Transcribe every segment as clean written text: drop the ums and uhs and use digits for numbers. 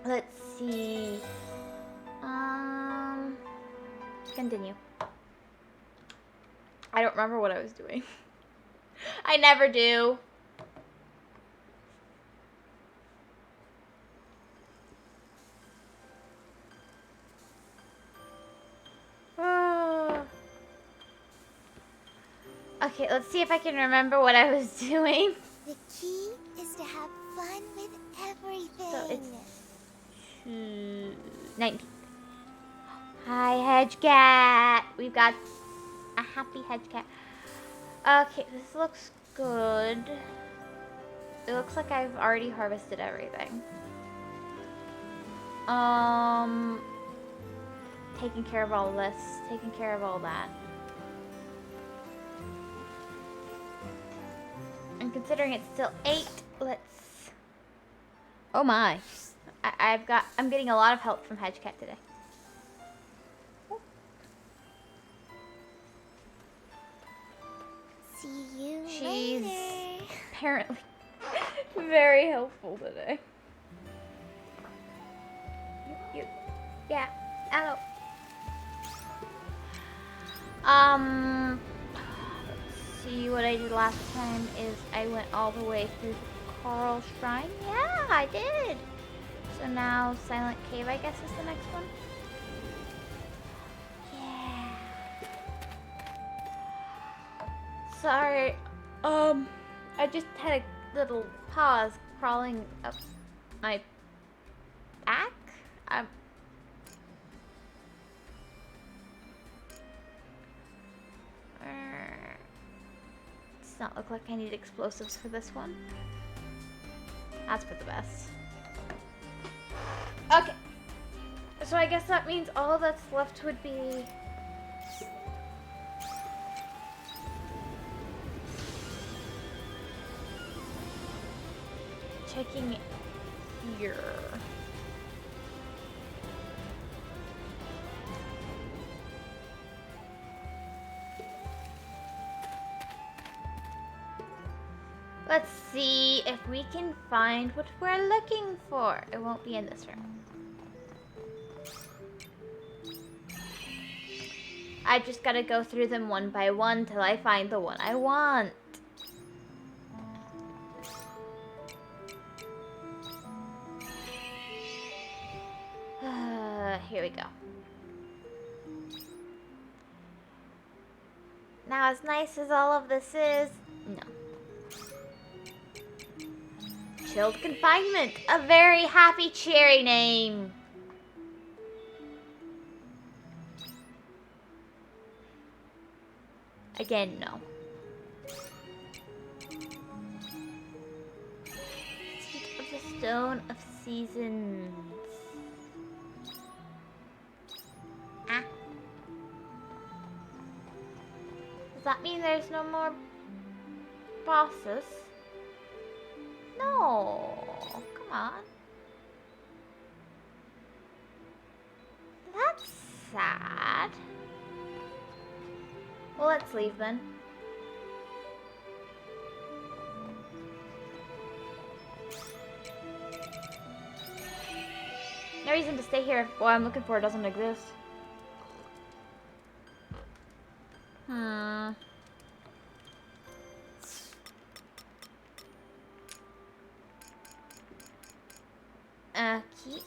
Let's see. Continue. I don't remember what I was doing. I never do. Okay, let's see if I can remember what I was doing. The key is to have fun with everything. So it's 19. Hi, Hedge Cat. We've got a happy Hedge Cat. Okay, this looks good. It looks like I've already harvested everything. Taking care of all this, taking care of all that. And considering it's still 8, let's... Oh my. I'm getting a lot of help from Hedge Cat today. See you She's later. apparently very helpful today. Yeah, hello. Let's see, what I did last time is I went all the way through the Coral Shrine. Yeah, I did. So now Silent Cave, I guess, is the next one. Yeah. Sorry. I just had a little pause crawling up my back. Does not look like I need explosives for this one. That's for the best. Okay. So I guess that means all that's left would be... checking here. Let's see if we can find what we're looking for. It won't be in this room. I just gotta go through them one by one till I find the one I want. Here we go. Now, as nice as all of this is, no. Chilled Confinement, a very happy cherry name. Again, no. Seat of the Stone of Seasons. Ah. Does that mean there's no more bosses? No. Come on. That's sad. Well, let's leave then. No reason to stay here if what I'm looking for doesn't exist. Okay.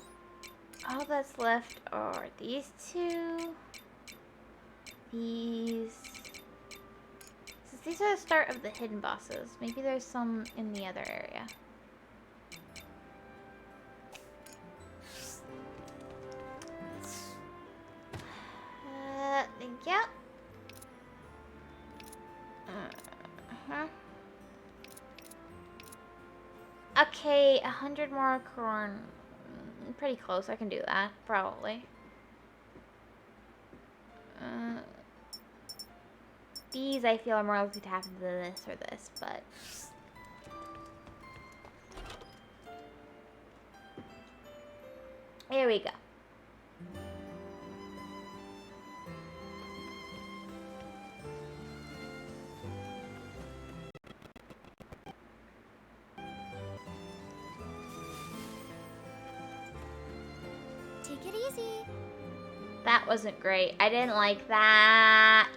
All that's left are these two. These. Since these are the start of the hidden bosses, maybe there's some in the other area. Thank you. Okay, 100 more corn. Pretty close, I can do that, probably. These I feel are more likely to happen than this or this, but... Here we go. Take it easy. That wasn't great. I didn't like that.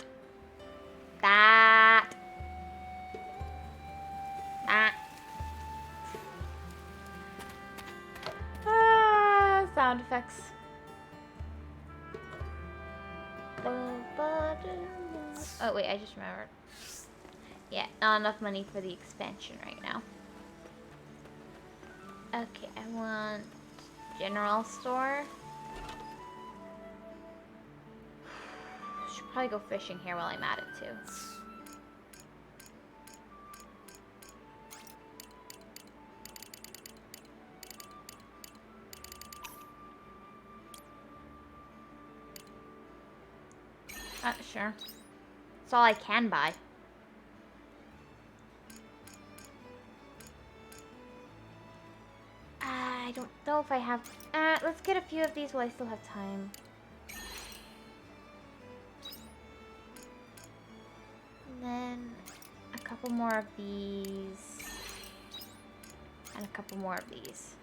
That. Sound effects. Oh, wait, I just remembered. Yeah, not enough money for the expansion right now. Okay, I want general store. Should probably go fishing here while I'm at it too. Sure. That's all I can buy. I don't know if I have... let's get a few of these while I still have time. And then a couple more of these. And a couple more of these.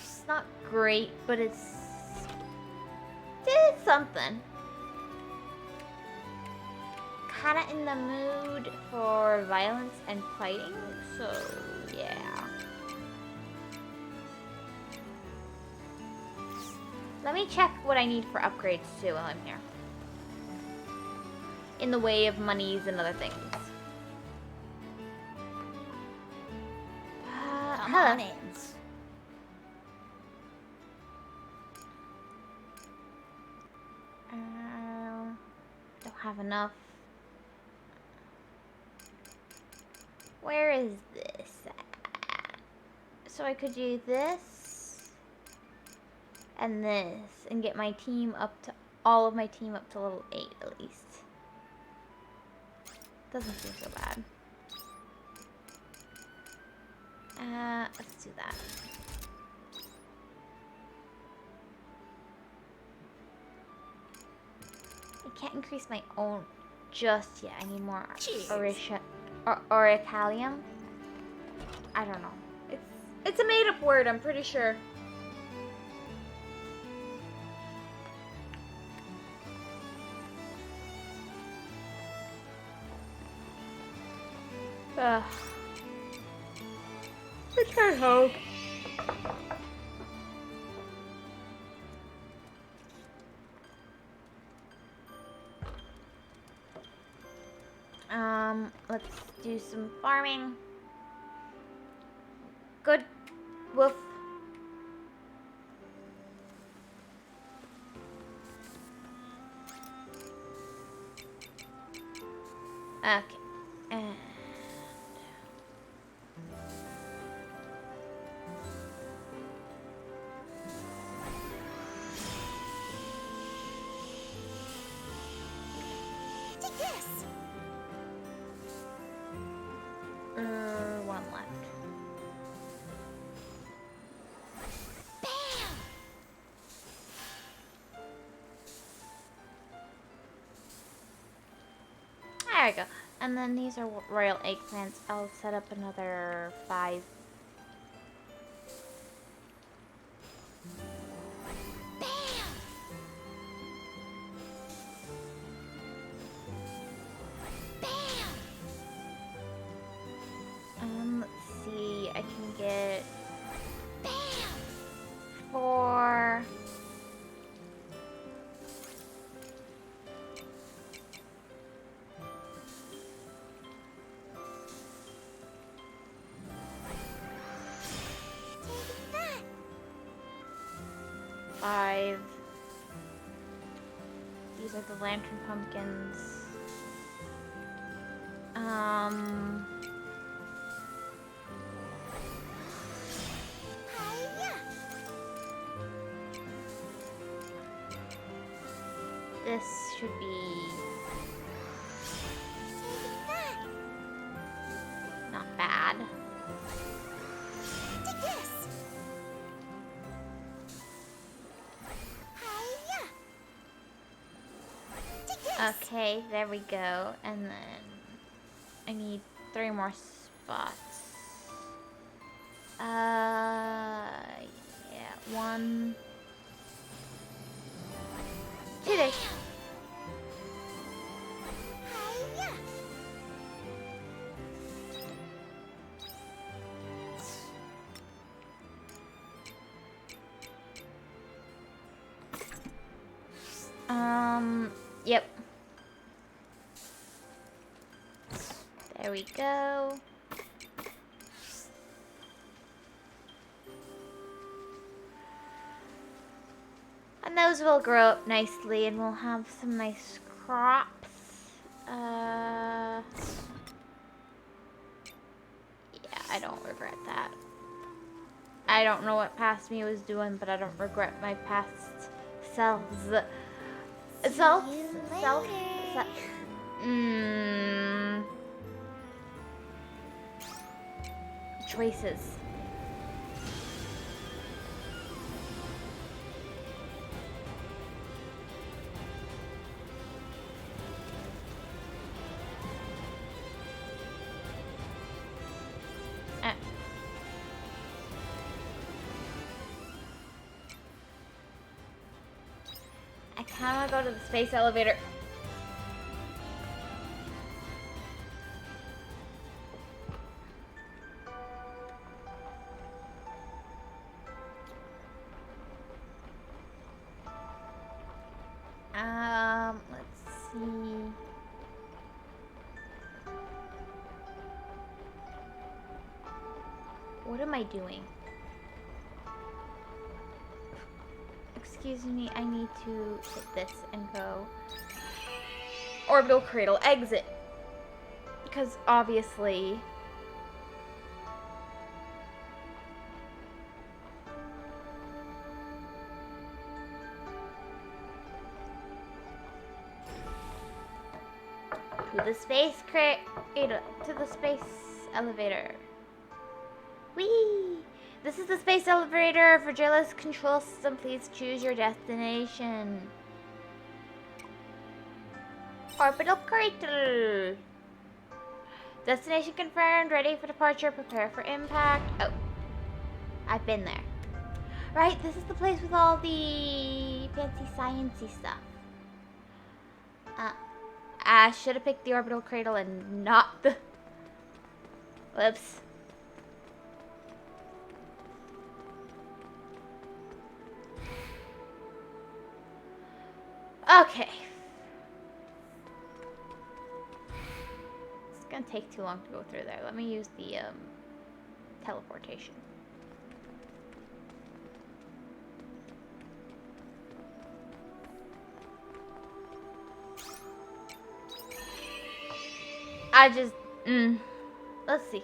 It's not great, but it's something. Kinda in the mood for violence and fighting, so yeah. Let me check what I need for upgrades too while I'm here. In the way of monies and other things. Come on in. Don't have enough. Where is this at? So I could do this and this and get my team up to all of my team up to level 8 at least. Doesn't seem so bad. Let's do that. I can't increase my own just yet. I need more Orichallium. I don't know. It's a made-up word, I'm pretty sure. Ugh. I can't hope. Let's do some farming. Good. Woof. Okay. And Take this. one left. Bam! There we go. And then these are royal eggplants. I'll set up another 5. Bam! Bam! Let's see. I can get Bam! 4. Take that. 5. These are the lantern pumpkins. Hiya. This should be Take that. not bad. Take this. Hiya. Take this. Okay, there we go. And then I need 3 more spots. 1, 2 days. Hiya. Yep. There we go. And those will grow up nicely and we'll have some nice crops. Yeah, I don't regret that. I don't know what past me was doing, but I don't regret my past selves. Self, choices. I kind of want to go to the space elevator. Let's see. What am I doing? Excuse me, I need to hit this and go orbital cradle exit. Because obviously to the space cradle, to the space elevator. Whee! This is the space elevator. Fragilis control system. Please choose your destination. Orbital cradle. Destination confirmed. Ready for departure. Prepare for impact. Oh, I've been there. Right, this is the place with all the fancy sciencey stuff. I should have picked the orbital cradle and not the... Whoops. Okay. It's gonna take too long to go through there. Let me use the teleportation. I just, let's see.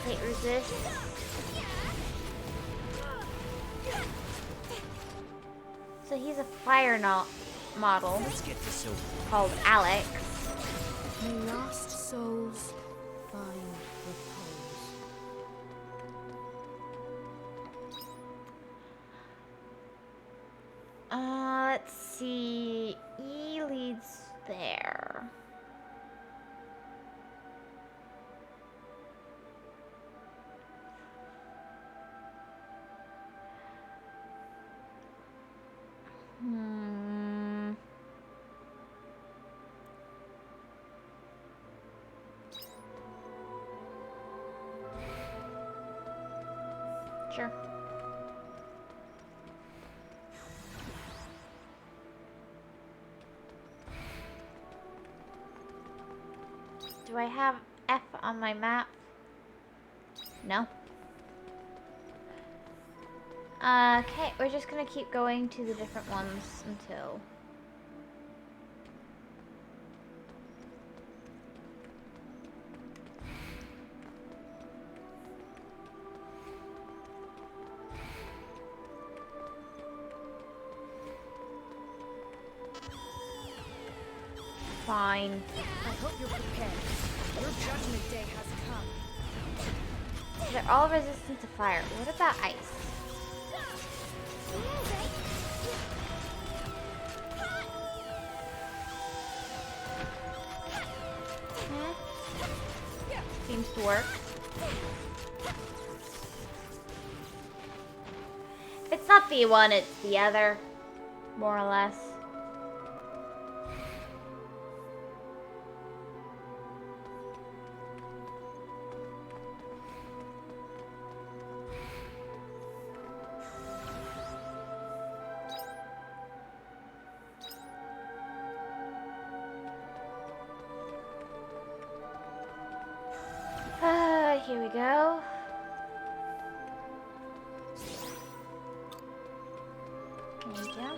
Wait, resist. So he's a fire model called Alex. May lost souls find repose. Let's see. E leads there. Sure. Do I have F on my map? No. Okay, we're just gonna keep going to the different ones until... Fine. I hope you're prepared. Your judgment day has come. They're all resistant to fire. What about ice? Seems to work. It's not the one, it's the other. More or less. Here we go. There we go.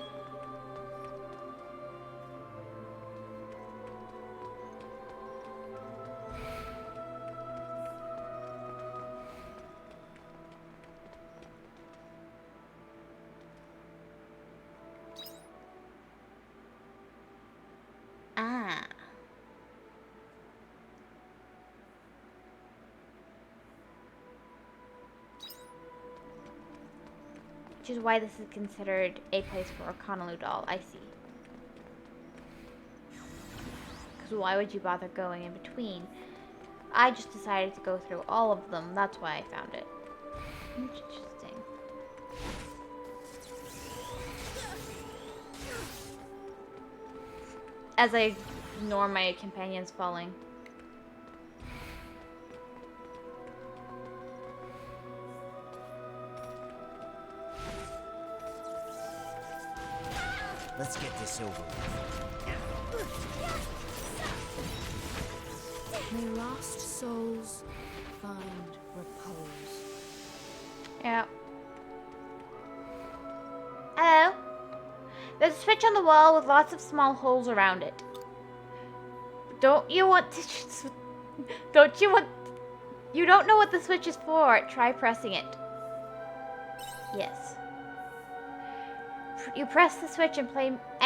Ah. Which is why this is considered a place for a Conolou doll. I see. Because why would you bother going in between? I just decided to go through all of them. That's why I found it. Interesting. As I ignore my companions falling. Let's get this over with. May lost souls find repose. Yeah. Hello? There's a switch on the wall with lots of small holes around it. Don't you want to... Don't you want... You don't know what the switch is for. Try pressing it. Yes. You press the switch and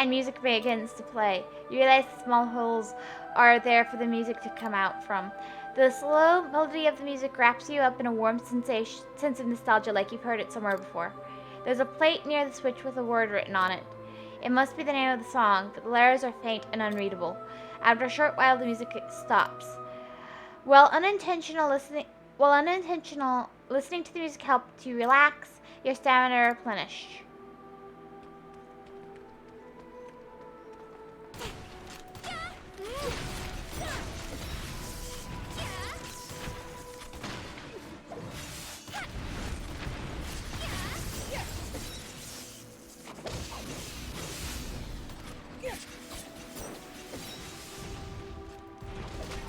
music begins to play. You realize the small holes are there for the music to come out from. The slow melody of the music wraps you up in a warm sense of nostalgia, like you've heard it somewhere before. There's a plate near the switch with a word written on it. It must be the name of the song, but the letters are faint and unreadable. After a short while, the music stops. While unintentional, listening to the music helps you relax, your stamina replenish.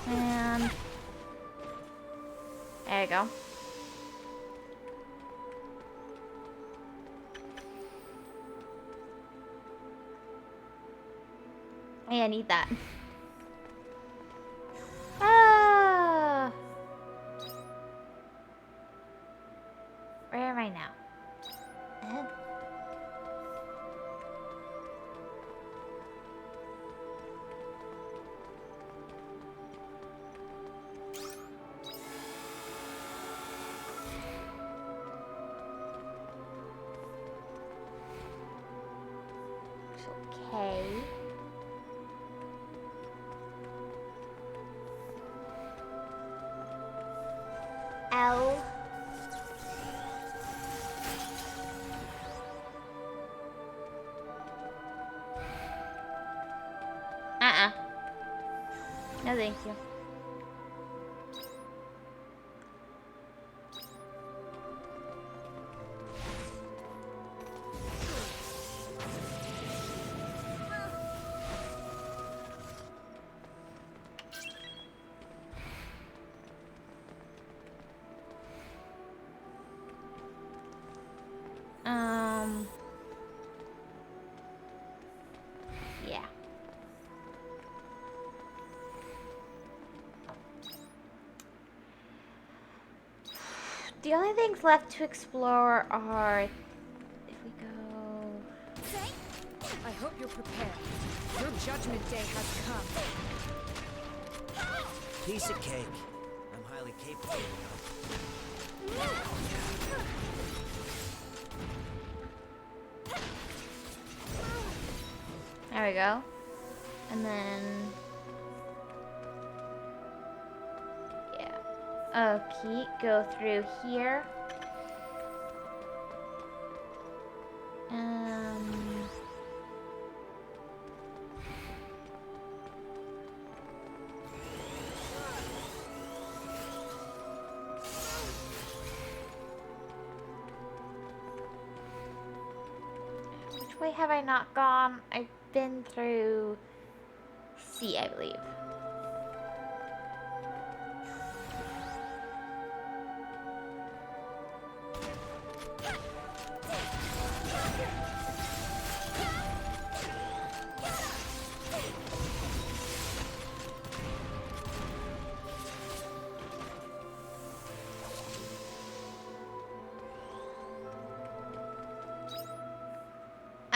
And there you go. Hey, I need that. Ah! Where am I now? Okay. L. No, thank you. Yeah. The only things left to explore are, if we go... I hope you're prepared. Your judgment day has come. Piece of cake. I'm highly capable. There we go. And then... yeah. Okay, go through here. Which way have I not gone? I've been through C, I believe.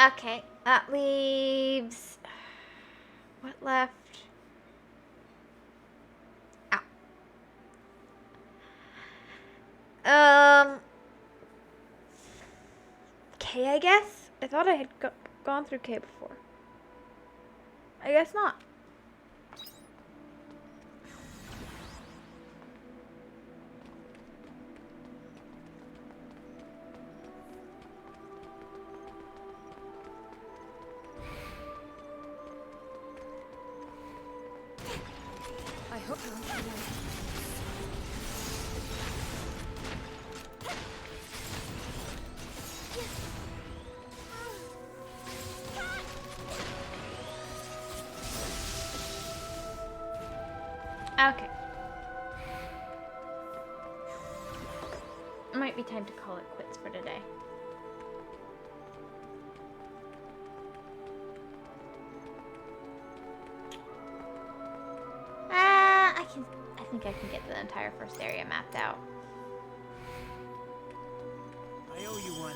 Okay, that leaves... what left? Ow. K, I guess? I thought I had gone through K before. I guess not. I hope not. Okay. Might be time to call it quits for today. I think I can get the entire first area mapped out. I owe you one.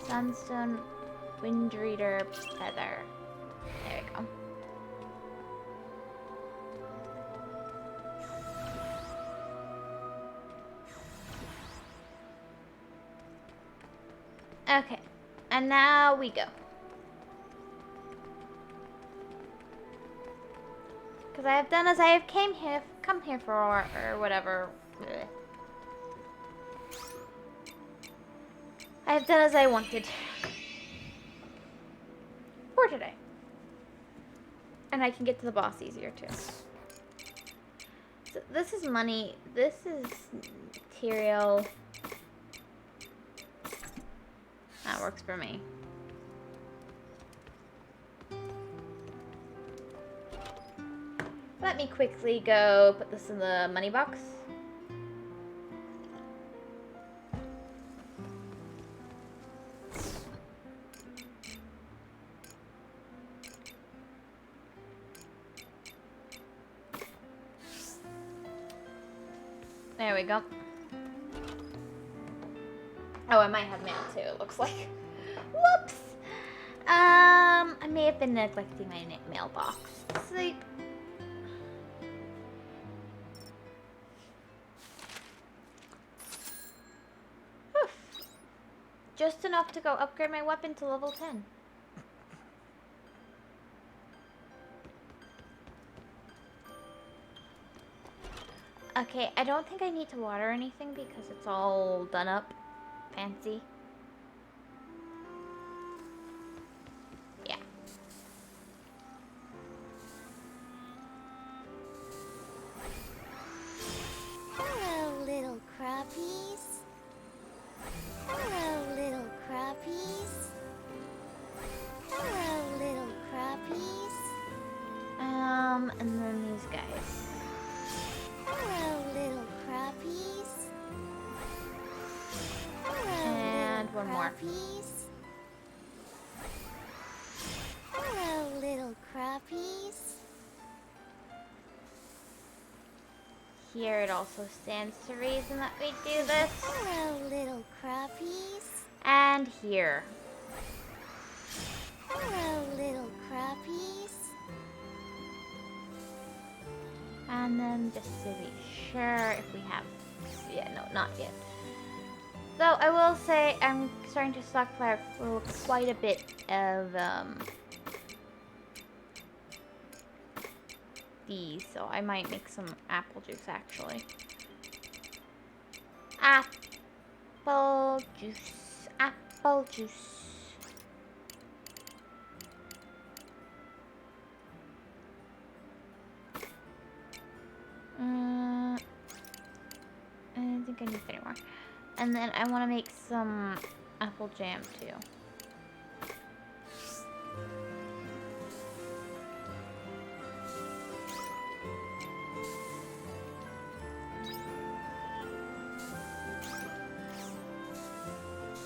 Sunstone Windreader Feather. There we go. Okay, and now we go. Because I have done as I have come here for, or whatever. Blech. I have done as I wanted. For today. And I can get to the boss easier too. So this is money. This is material. That works for me. Let me quickly go put this in the money box. There we go. Oh, I might have mail too, it looks like. Whoops! I may have been neglecting my mailbox. Sleep. Whew. Just enough to go upgrade my weapon to level 10. Okay, I don't think I need to water anything because it's all done up. Fancy. Yeah. Hello, little crappies. Hello, little crappies. Hello, little crappies. And then these guys. Hello, little crappies. Hello, And little one more. crappies. Hello, little crappies. here, it also stands to reason that we do this. Hello, little crappies. And here. Hello, little crappies. And then just to be sure if we have... Yeah, no, not yet. Though I will say I'm starting to stockpile quite a bit of these, so I might make some apple juice actually. Apple juice, apple juice. I don't think I need any more. And then I want to make some apple jam too.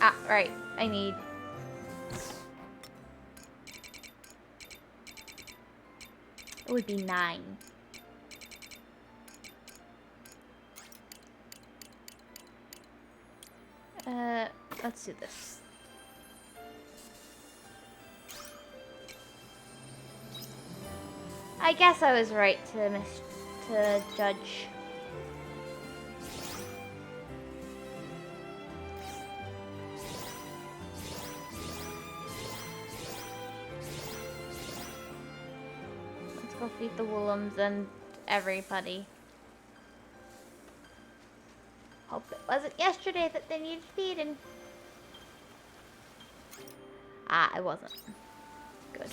Ah, right. I need... It would be 9. Let's do this. I guess I was right to judge. Let's go feed the Woolums and everybody. Hope it wasn't yesterday that they needed feeding. Ah, it wasn't. Good.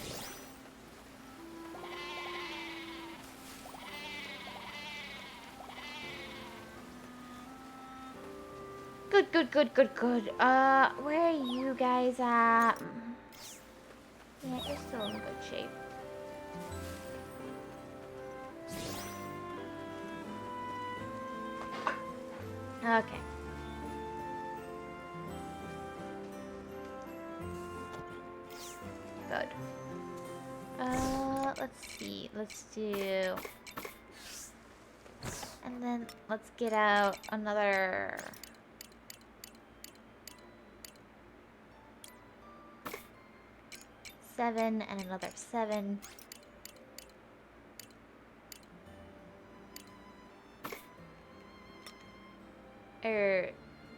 Good. Where are you guys at? Yeah, you're still in good shape. Okay. Good. Let's see. Let's do... And then let's get out another... 7 and another 7.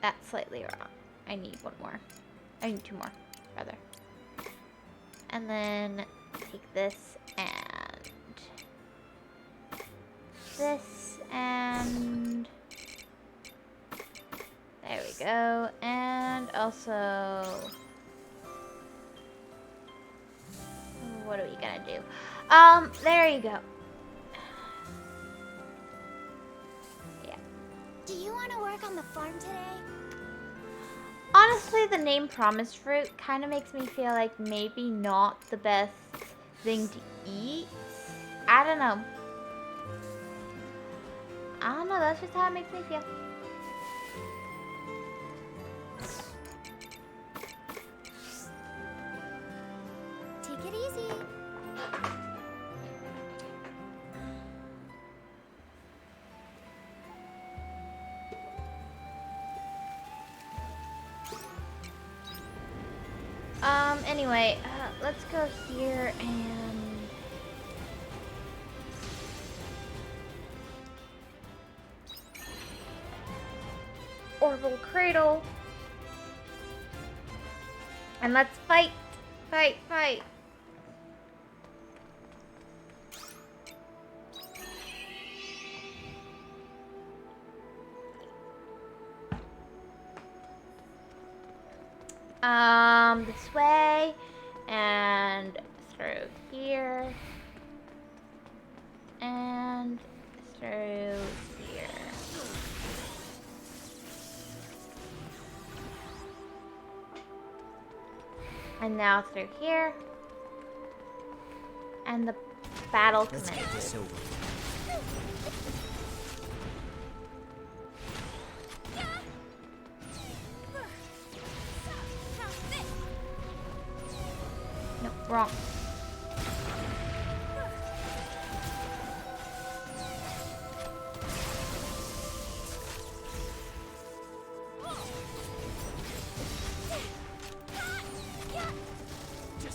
That's slightly wrong. I need one more. I need 2 more, rather. And then take this and this and there we go. And also, what are we gonna do? There you go. Yeah. Do you want to work on the farm today? Honestly, the name Promise Fruit kind of makes me feel like maybe not the best thing to eat. I don't know. That's just how it makes me feel. Take it easy. Anyway, let's go here and... Orbital Cradle. And let's fight. Fight. This way, and through here, and through here. And now through here, and the battle commences. Let's get this over. No, wrong.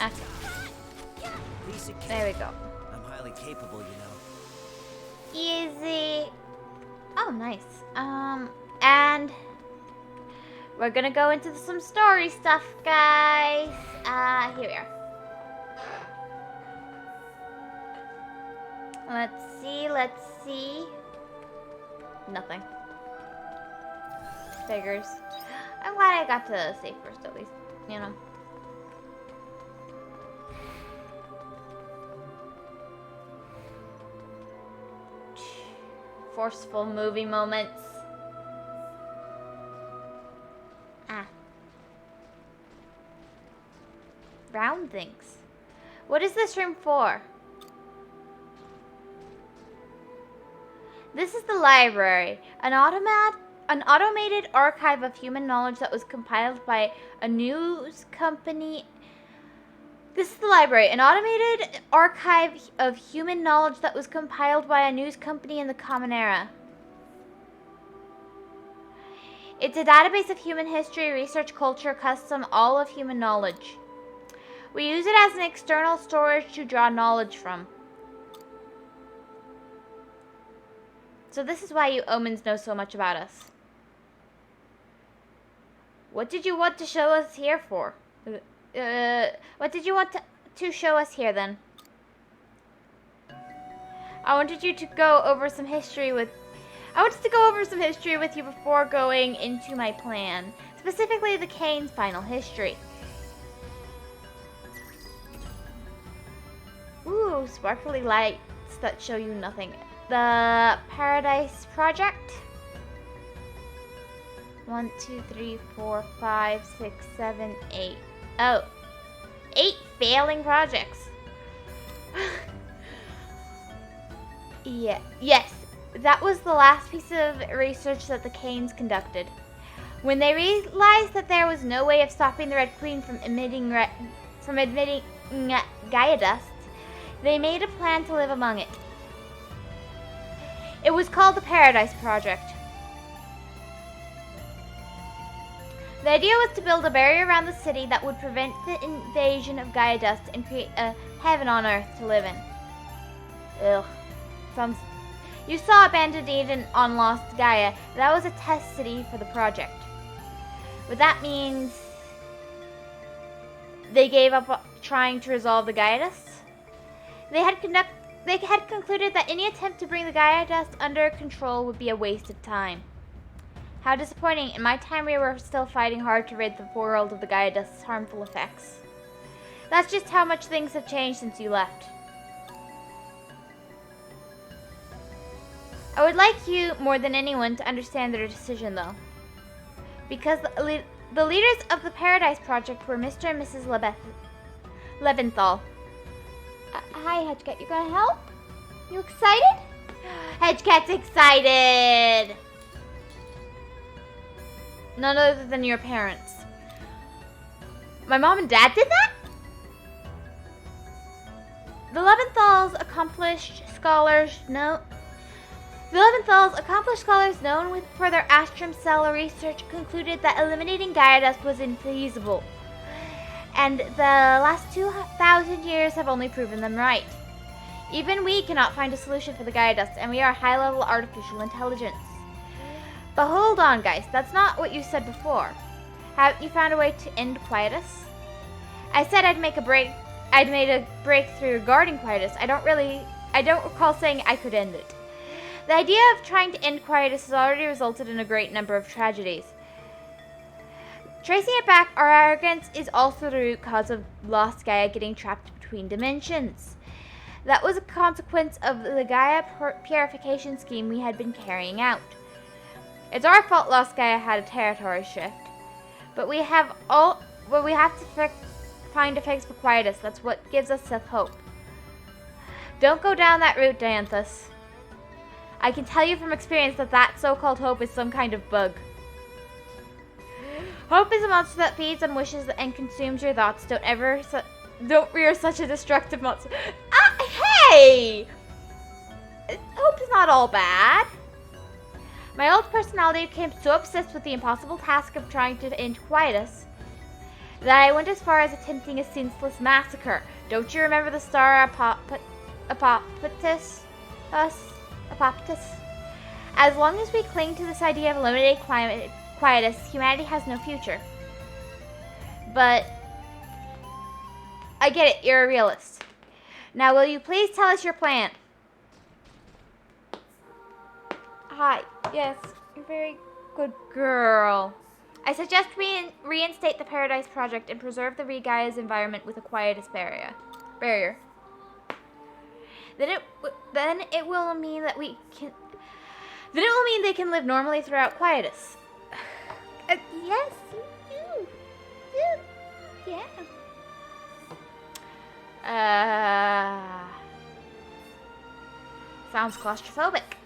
Ah, Piece of cake. there we go. I'm highly capable, you know. Easy. Oh, nice. And we're gonna go into some story stuff, guys. Here we are. Let's see. Nothing. Figures. I'm glad I got to save first, at least. You know. Forceful movie moments. Ah. Round things. What is this room for? This is the library, an automated archive of human knowledge that was compiled by a news company. This is the library, an automated archive of human knowledge that was compiled by a news company in the Common Era. It's a database of human history, research, culture, custom, all of human knowledge. We use it as an external storage to draw knowledge from. So this is why you omens know so much about us. What did you want to show us here for? What did you want to show us here then? I wanted you to go over some history with... I wanted to go over some history with you before going into my plan. Specifically the Kane's final history. Ooh, sparkly lights that show you nothing. The Paradise Project. 1, 2, 3, 4, 5, 6, 7, 8. Oh, 8 failing projects. Yeah, yes, that was the last piece of research that the Kanes conducted. When they realized that there was no way of stopping the Red Queen from emitting Gaia dust, they made a plan to live among it. It was called the Paradise Project. The idea was to build a barrier around the city that would prevent the invasion of Gaia dust and create a heaven on Earth to live in. Ugh. You saw Abandoned Eden on Lost Gaia. That was a test city for the project. But that means they gave up trying to resolve the Gaia dust. They had concluded that any attempt to bring the Gaia dust under control would be a waste of time. How disappointing. In my time we were still fighting hard to rid the world of the Gaia dust's harmful effects. That's just how much things have changed since you left. I would like you, more than anyone, to understand their decision though. Because the leaders of the Paradise Project were Mr. and Mrs. Leventhal. Hi, Hedgecat. You gonna help? You excited? Hedgecat's excited! None other than your parents. My mom and dad did that? The Leventhals, accomplished scholars known for their Astrum cell research, concluded that eliminating Gaia dust was infeasible. And the last 2,000 years have only proven them right. Even we cannot find a solution for the Gaia dust, and we are high-level artificial intelligence. But hold on, guys. That's not what you said before. Haven't you found a way to end quietus? I said I'd made a breakthrough regarding quietus. I don't recall saying I could end it. The idea of trying to end quietus has already resulted in a great number of tragedies. Tracing it back, our arrogance is also the root cause of Lost Gaia getting trapped between dimensions. That was a consequence of the Gaia purification scheme we had been carrying out. It's our fault Lost Gaia had a territory shift. But we have to find a fix for quietus. That's what gives us hope. Don't go down that route, Dianthus. I can tell you from experience that so-called hope is some kind of bug. Hope is a monster that feeds on wishes and consumes your thoughts. Don't rear such a destructive monster. Hey! Hope is not all bad. My old personality became so obsessed with the impossible task of trying to end quietus that I went as far as attempting a senseless massacre. Don't you remember the star Apophis? As long as we cling to this idea of limited quietus, humanity has no future. But I get it, you're a realist. Now, will you please tell us your plan? Hi, yes, you're a very good girl. I suggest we reinstate the Paradise Project and preserve the Regaia's environment with a quietus barrier. Then it will mean that we can. Then it will mean they can live normally throughout quietus. Yes, you do. Yeah. Sounds claustrophobic.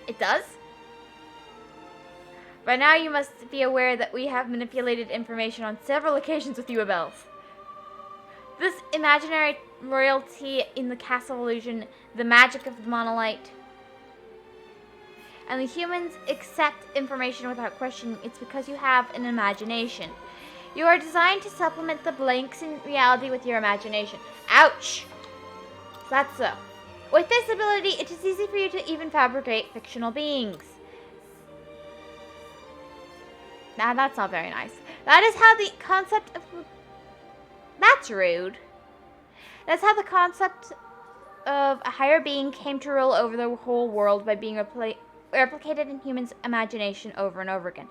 It does? By now you must be aware that we have manipulated information on several occasions with you Abels. This imaginary royalty in the castle illusion, the magic of the monolith, and the humans accept information without question. It's because you have an imagination. You are designed to supplement the blanks in reality with your imagination. Ouch! That's so. With this ability, it is easy for you to even fabricate fictional beings. Now, that's not very nice. That is how the concept of... That's rude. That's how the concept of a higher being came to rule over the whole world by being replicated in humans' imagination over and over again.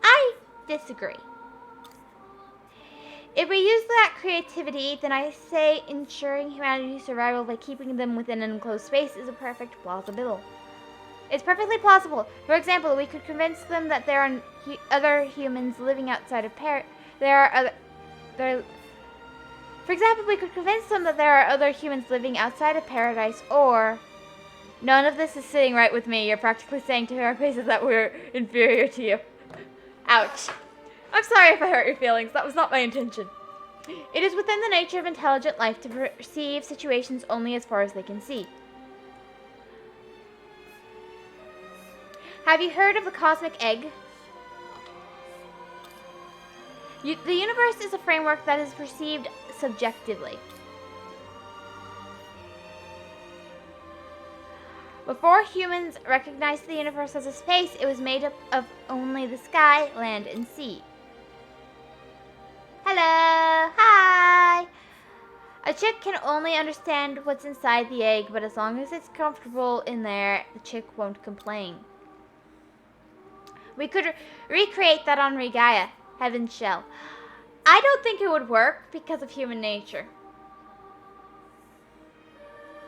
I disagree. If we use that creativity, then I say ensuring humanity's survival by keeping them within an enclosed space is a perfect plausible. It's perfectly plausible. For example, we could convince them that there are other humans living outside of For example, we could convince them that there are other humans living outside of paradise, or none of this is sitting right with me. You're practically saying to our faces that we're inferior to you. Ouch. I'm sorry if I hurt your feelings. That was not my intention. It is within the nature of intelligent life to perceive situations only as far as they can see. Have you heard of the cosmic egg? The universe is a framework that is perceived subjectively. Before humans recognized the universe as a space, it was made up of only the sky, land, and sea. Hello! Hi! A chick can only understand what's inside the egg, but as long as it's comfortable in there, the chick won't complain. We could recreate that on Regaia, Heaven's Shell. I don't think it would work because of human nature.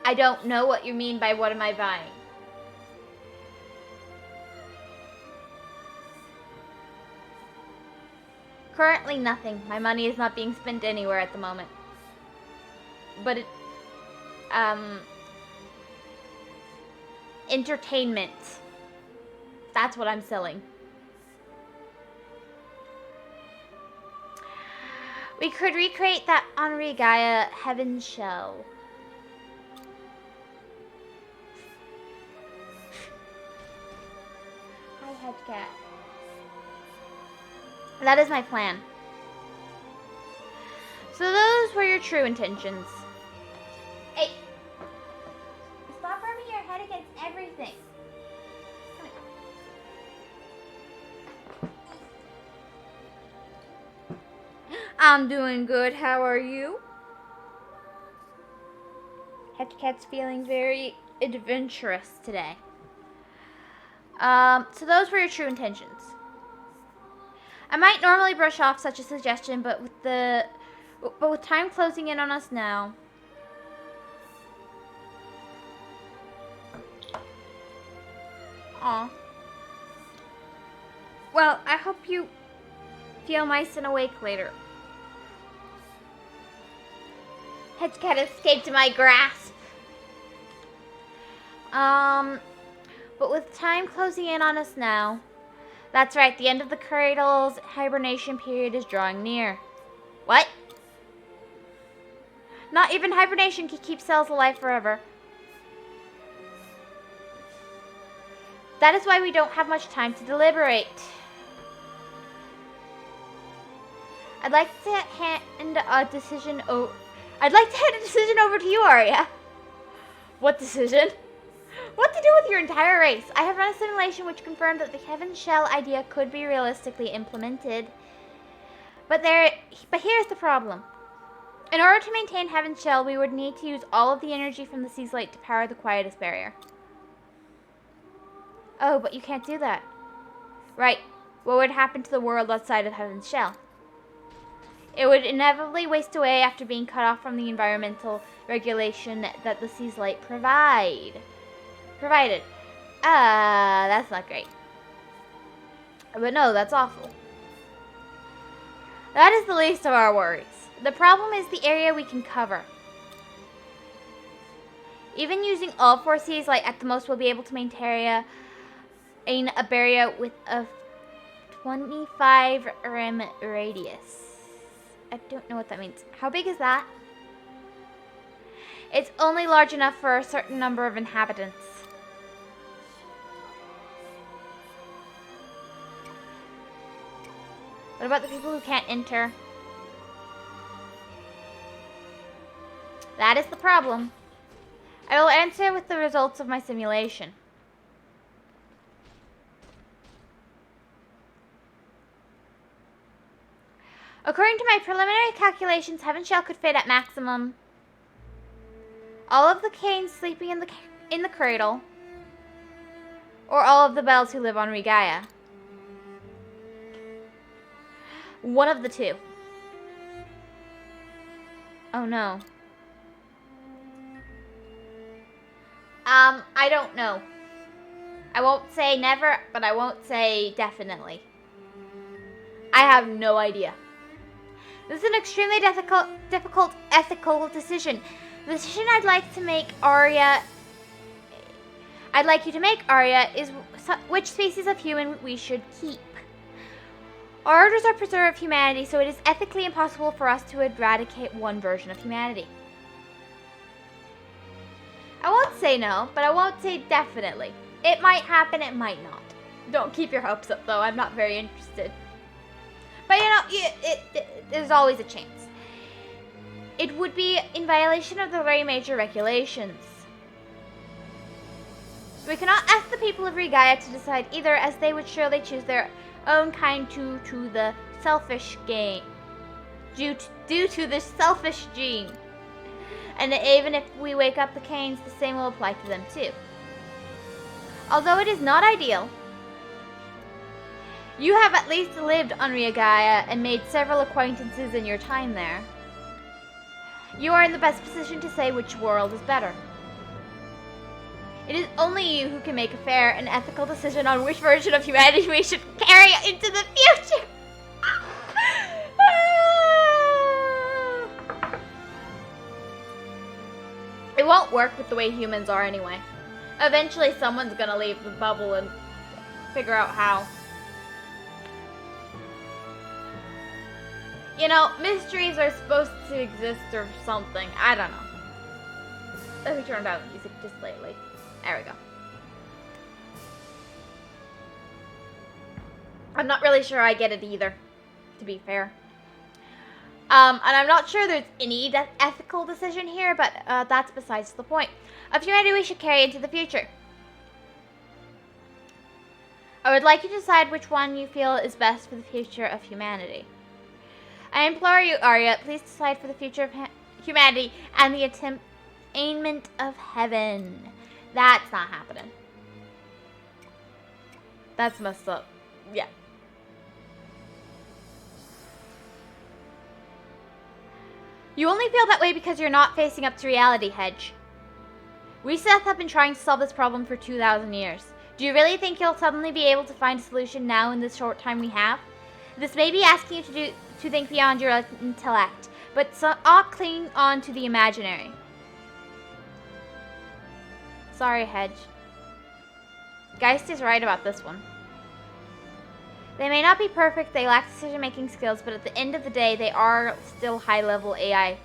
I don't know what you mean by what am I buying. Currently nothing. My money is not being spent anywhere at the moment. But entertainment. That's what I'm selling. We could recreate that on Regaia, Heaven's Shell. Hi, Hedgecat. That is my plan. So those were your true intentions. Hey! Stop rubbing your head against everything. I'm doing good. How are you? Hedgecat's feeling very adventurous today. So those were your true intentions. I might normally brush off such a suggestion, but with time closing in on us now. Aw. Well, I hope you feel nice and awake later. Hedgecat escaped my grasp. But with time closing in on us now. That's right, the end of the cradle's hibernation period is drawing near. What? Not even hibernation can keep cells alive forever. That is why we don't have much time to deliberate. I'd like to hand a decision over to you, Arya. What decision? What to do with your entire race? I have run a simulation which confirmed that the Heaven Shell idea could be realistically implemented. But here's the problem. In order to maintain Heaven Shell, we would need to use all of the energy from the Sea's Light to power the Quietus Barrier. Oh, but you can't do that. Right. What would happen to the world outside of Heaven's Shell? It would inevitably waste away after being cut off from the environmental regulation that the Sea's Light provided. That's not great. But no, that's awful. That is the least of our worries. The problem is the area we can cover. Even using all 4 Seas Light, at the most we'll be able to maintain a barrier with a 25 rem radius. I don't know what that means. How big is that? It's only large enough for a certain number of inhabitants. What about the people who can't enter? That is the problem. I will answer with the results of my simulation. According to my preliminary calculations, Heaven Shell could fit at maximum all of the Canes sleeping in the cradle, or all of the Bells who live on Regaia. One of the two. Oh no. I don't know. I won't say never, but I won't say definitely. I have no idea. This is an extremely difficult ethical decision. The decision I'd like you to make, Arya, is which species of human we should keep. Our orders are preserve humanity, so it is ethically impossible for us to eradicate one version of humanity. I won't say no, but I won't say definitely. It might happen, it might not. Don't keep your hopes up, though. I'm not very interested. But, you know, there's always a chance. It would be in violation of the very major regulations. We cannot ask the people of Regaia to decide either, as they would surely choose their own kind to the selfish game. Due to the selfish gene. And even if we wake up the Canes, the same will apply to them too. Although it is not ideal, you have at least lived on Regaia and made several acquaintances in your time there. You are in the best position to say which world is better. It is only you who can make a fair and ethical decision on which version of humanity we should carry into the future. It won't work with the way humans are anyway. Eventually someone's gonna leave the bubble and figure out how. You know, mysteries are supposed to exist or something. I don't know. Let me turn down the music just slightly. There we go. I'm not really sure I get it either, to be fair. And I'm not sure there's any ethical decision here, but that's besides the point. Of humanity we should carry into the future. I would like you to decide which one you feel is best for the future of humanity. I implore you, Arya, please decide for the future of humanity and the attainment of heaven. That's not happening. That's messed up. Yeah. You only feel that way because you're not facing up to reality, Hedge. We Seth have been trying to solve this problem for 2,000 years. Do you really think you'll suddenly be able to find a solution now in this short time we have? This may be asking you to think beyond your intellect, but not cling on to the imaginary. Sorry, Hedge. Geist is right about this one. They may not be perfect, they lack decision-making skills, but at the end of the day, they are still high-level AI.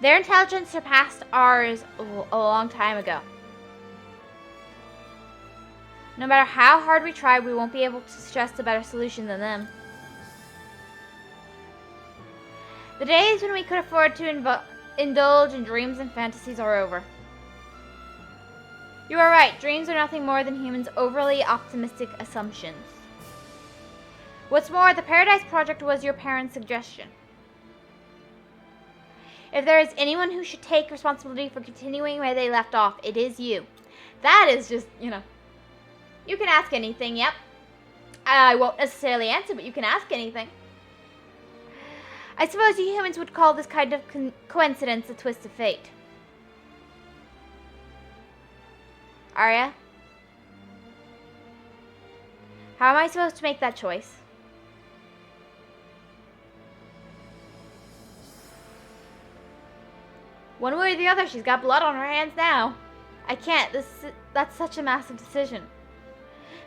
Their intelligence surpassed ours a long time ago. No matter how hard we try, we won't be able to suggest a better solution than them. The days when we could afford to indulge in dreams and fantasies are over. You are right, dreams are nothing more than humans' overly optimistic assumptions. What's more, the Paradise Project was your parents' suggestion. If there is anyone who should take responsibility for continuing where they left off, it is you. That is just, you can ask anything, yep. I won't necessarily answer, but you can ask anything. I suppose you humans would call this kind of coincidence a twist of fate. Arya? How am I supposed to make that choice? One way or the other, she's got blood on her hands now. I can't. That's such a massive decision.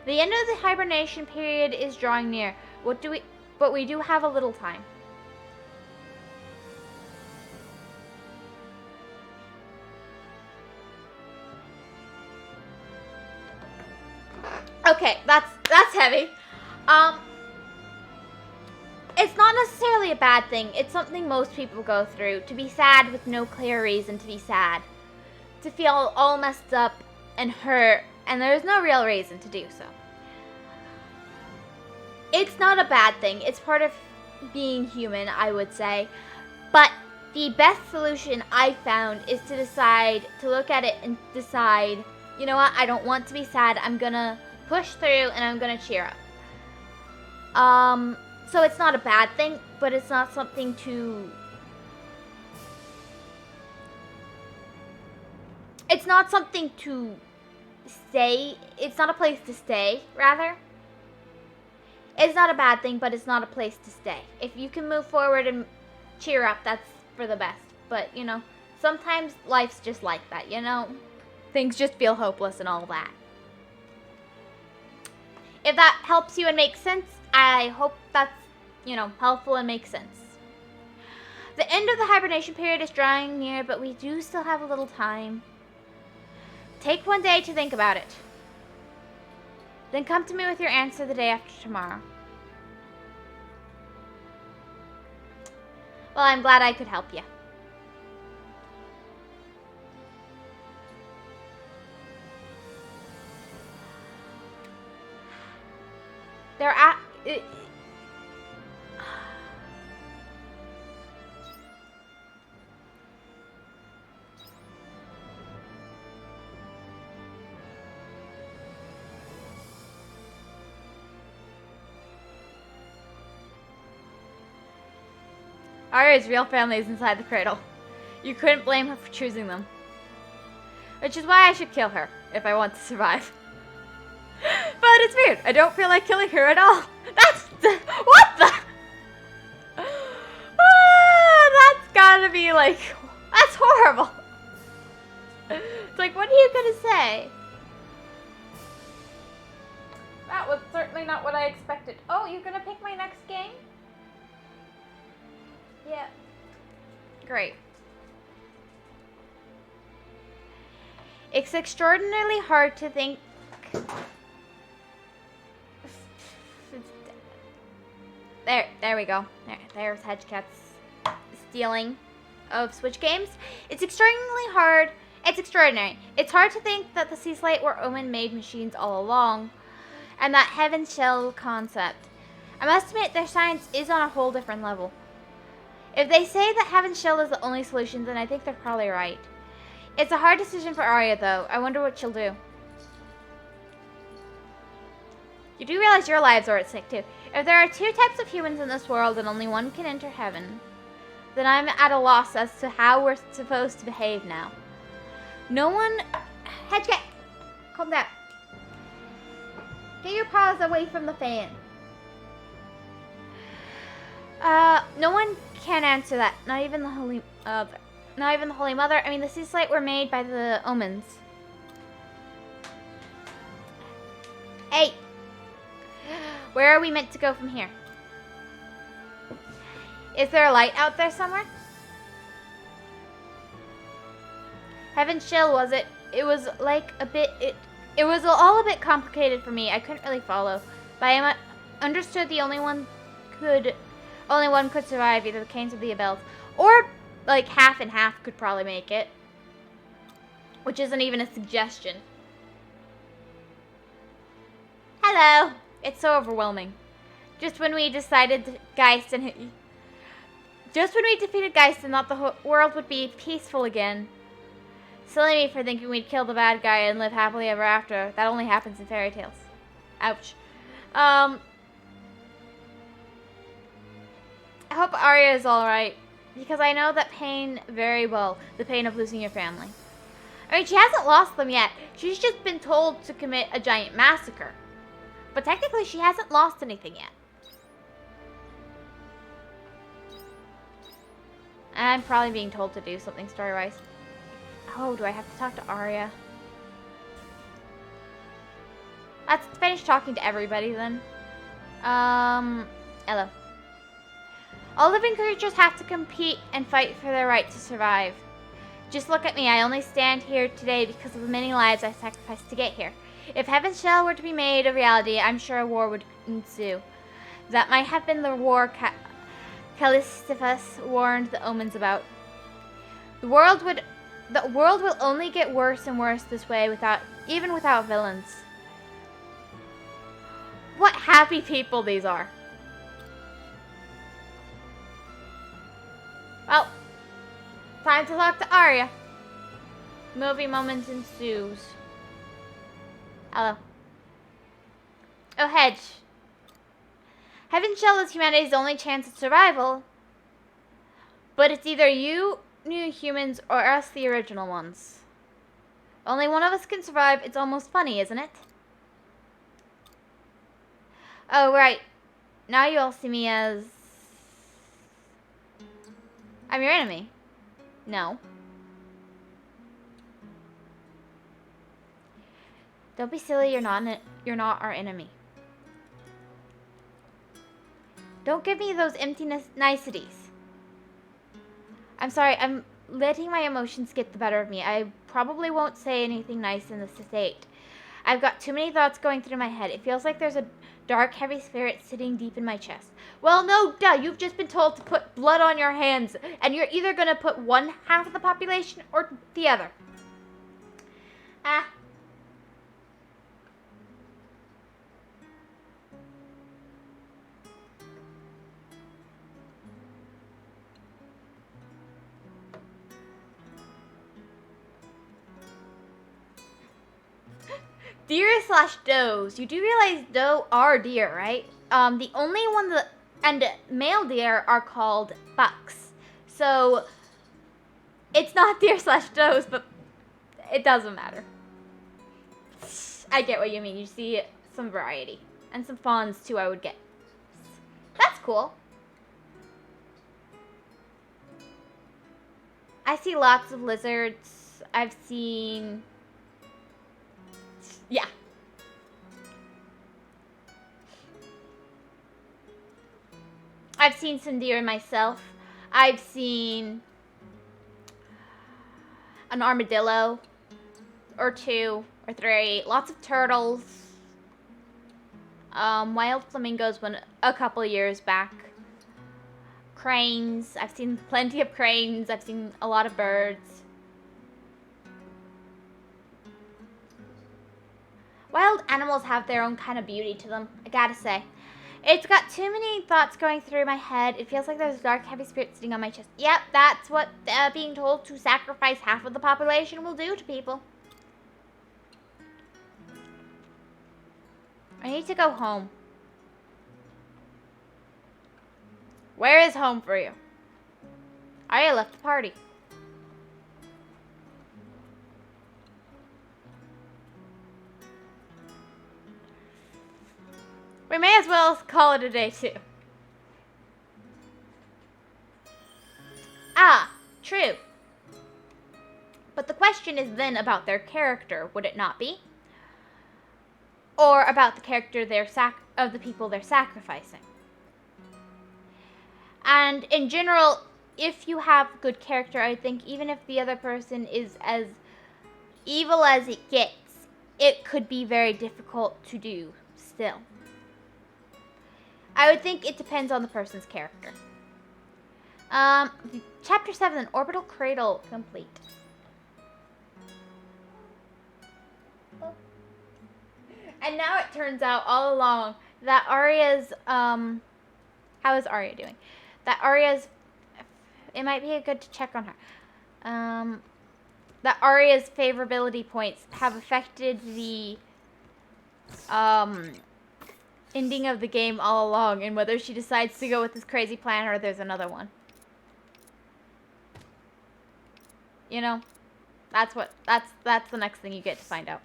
The end of the hibernation period is drawing near. But we do have a little time. Okay, that's heavy. It's not necessarily a bad thing. It's something most people go through. To be sad with no clear reason to be sad. To feel all messed up and hurt, and there's no real reason to do so. It's not a bad thing. It's part of being human, I would say. But the best solution I found is to look at it and decide, you know what, I don't want to be sad. I'm gonna push through and I'm gonna cheer up. So it's not a bad thing, but it's not something to... It's not something to stay. It's not a place to stay, rather. It's not a bad thing, but it's not a place to stay. If you can move forward and cheer up, that's for the best. But, sometimes life's just like that, Things just feel hopeless and all that. If that helps you and makes sense, I hope that's, helpful and makes sense. The end of the hibernation period is drawing near, but we do still have a little time. Take one day to think about it. Then come to me with your answer the day after tomorrow. Well, I'm glad I could help you. Arya's real family is inside the cradle. You couldn't blame her for choosing them. Which is why I should kill her, if I want to survive. But it's weird. I don't feel like killing her at all. What the? That's gotta be like, that's horrible. It's like, what are you gonna say? That was certainly not what I expected. Oh, you're gonna pick my next game? Yeah. Great. It's extraordinarily hard to think. There we go. There's Hedgecat's stealing of Switch games. It's extraordinarily hard. It's extraordinary. It's hard to think that the Sea Slate were Omen-made machines all along, and that Heaven Shell concept. I must admit, their science is on a whole different level. If they say that Heaven Shell is the only solution, then I think they're probably right. It's a hard decision for Arya, though. I wonder what she'll do. You do realize your lives are at stake, too. If there are two types of humans in this world and only one can enter heaven, then I'm at a loss as to how we're supposed to behave now. No one... Hedgecat! Calm down. Get your paws away from the fan. No one can answer that. Not even the Holy Mother. I mean, the Sea Slate were made by the Omens. Hey! Where are we meant to go from here? Is there a light out there somewhere? Heaven Shell, was it? It was like a bit... It was all a bit complicated for me. I couldn't really follow. But I understood the only one could survive, either the Canes or the Abels. Or, like, half and half could probably make it. Which isn't even a suggestion. Hello! It's so overwhelming. Just when we defeated Geist and thought the world would be peaceful again. Silly me for thinking we'd kill the bad guy and live happily ever after. That only happens in fairy tales. Ouch. I hope Arya is alright, because I know that pain very well, the pain of losing your family. I mean, she hasn't lost them yet. She's just been told to commit a giant massacre. But technically, she hasn't lost anything yet. And I'm probably being told to do something story-wise. Oh, do I have to talk to Arya? Let's finish talking to everybody then. Hello. All living creatures have to compete and fight for their right to survive. Just look at me. I only stand here today because of the many lives I sacrificed to get here. If Harvestella were to be made a reality, I'm sure a war would ensue. That might have been the war Callistus warned the omens about. The world will only get worse and worse this way, even without villains. What happy people these are. Well, time to talk to Arya. Movie moment ensues. Hello. Oh, Hedge. Harvestella is humanity's only chance at survival. But it's either you, new humans, or us, the original ones. Only one of us can survive. It's almost funny, isn't it? Oh, right. Now you all see me as... I'm your enemy. No. Don't be silly, you're not our enemy. Don't give me those empty niceties. I'm sorry, I'm letting my emotions get the better of me. I probably won't say anything nice in this state. I've got too many thoughts going through my head. It feels like there's a dark, heavy spirit sitting deep in my chest. Well, no, duh. You've just been told to put blood on your hands, and you're either going to put one half of the population or the other. Deer slash does. You do realize doe are deer, right? The only one that, and male deer are called bucks. So, it's not deer slash does, but it doesn't matter. I get what you mean. You see some variety. And some fawns too, I would get. That's cool. I see lots of lizards. I've seen... Yeah. I've seen some deer myself. I've seen an armadillo or 2 or 3. Lots of turtles. Wild flamingos a couple of years back. Cranes. I've seen plenty of cranes. I've seen a lot of birds. Wild animals have their own kind of beauty to them, I gotta say. It's got too many thoughts going through my head. It feels like there's a dark, heavy spirit sitting on my chest. Yep, that's what being told to sacrifice half of the population will do to people. I need to go home. Where is home for you? Arya left the party. We may as well call it a day, too. Ah, true. But the question is then about their character, would it not be? Or about the character of the people they're sacrificing. And in general, if you have good character, I think even if the other person is as evil as it gets, it could be very difficult to do still. I would think it depends on the person's character. Chapter 7, Orbital Cradle, complete. And now it turns out all along that Arya's, how is Arya doing? That Arya's, it might be good to check on her. That Arya's favorability points have affected the, ending of the game all along, and whether she decides to go with this crazy plan or there's another one. You know, that's the next thing you get to find out.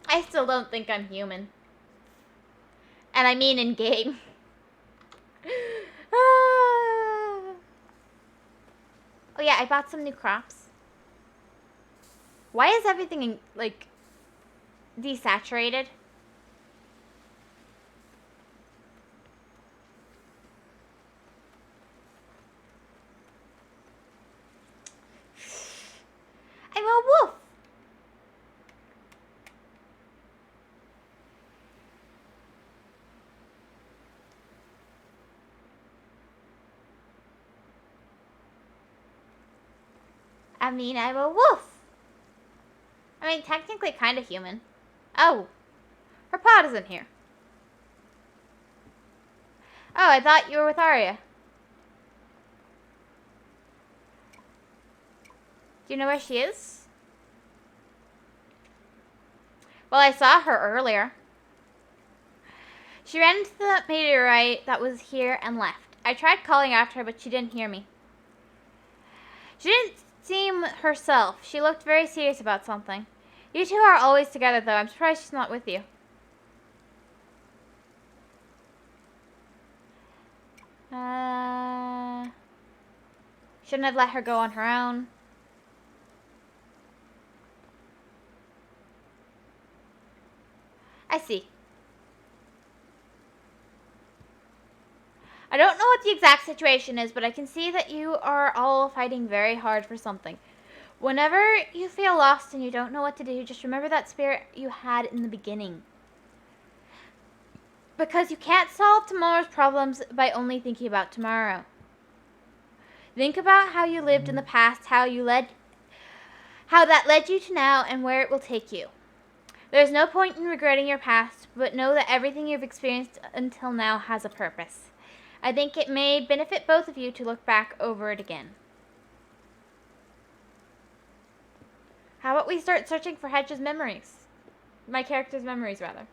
I still don't think I'm human. And I mean in game. Oh yeah, I bought some new crops. Why is everything like desaturated? I'm a wolf. I mean, I'm a wolf. I mean, technically kind of human. Oh, her pod isn't here. Oh, I thought you were with Arya. Do you know where she is? Well, I saw her earlier. She ran into the meteorite that was here and left. I tried calling after her, but she didn't hear me. She didn't seem herself. She looked very serious about something. You two are always together, though. I'm surprised she's not with you. Shouldn't have let her go on her own. I see. I don't know what the exact situation is, but I can see that you are all fighting very hard for something. Whenever you feel lost and you don't know what to do, just remember that spirit you had in the beginning. Because you can't solve tomorrow's problems by only thinking about tomorrow. Think about how you lived in the past, how that led you to now, and where it will take you. There's no point in regretting your past, but know that everything you've experienced until now has a purpose. I think it may benefit both of you to look back over it again. How about we start searching for Hedge's memories? My character's memories, rather.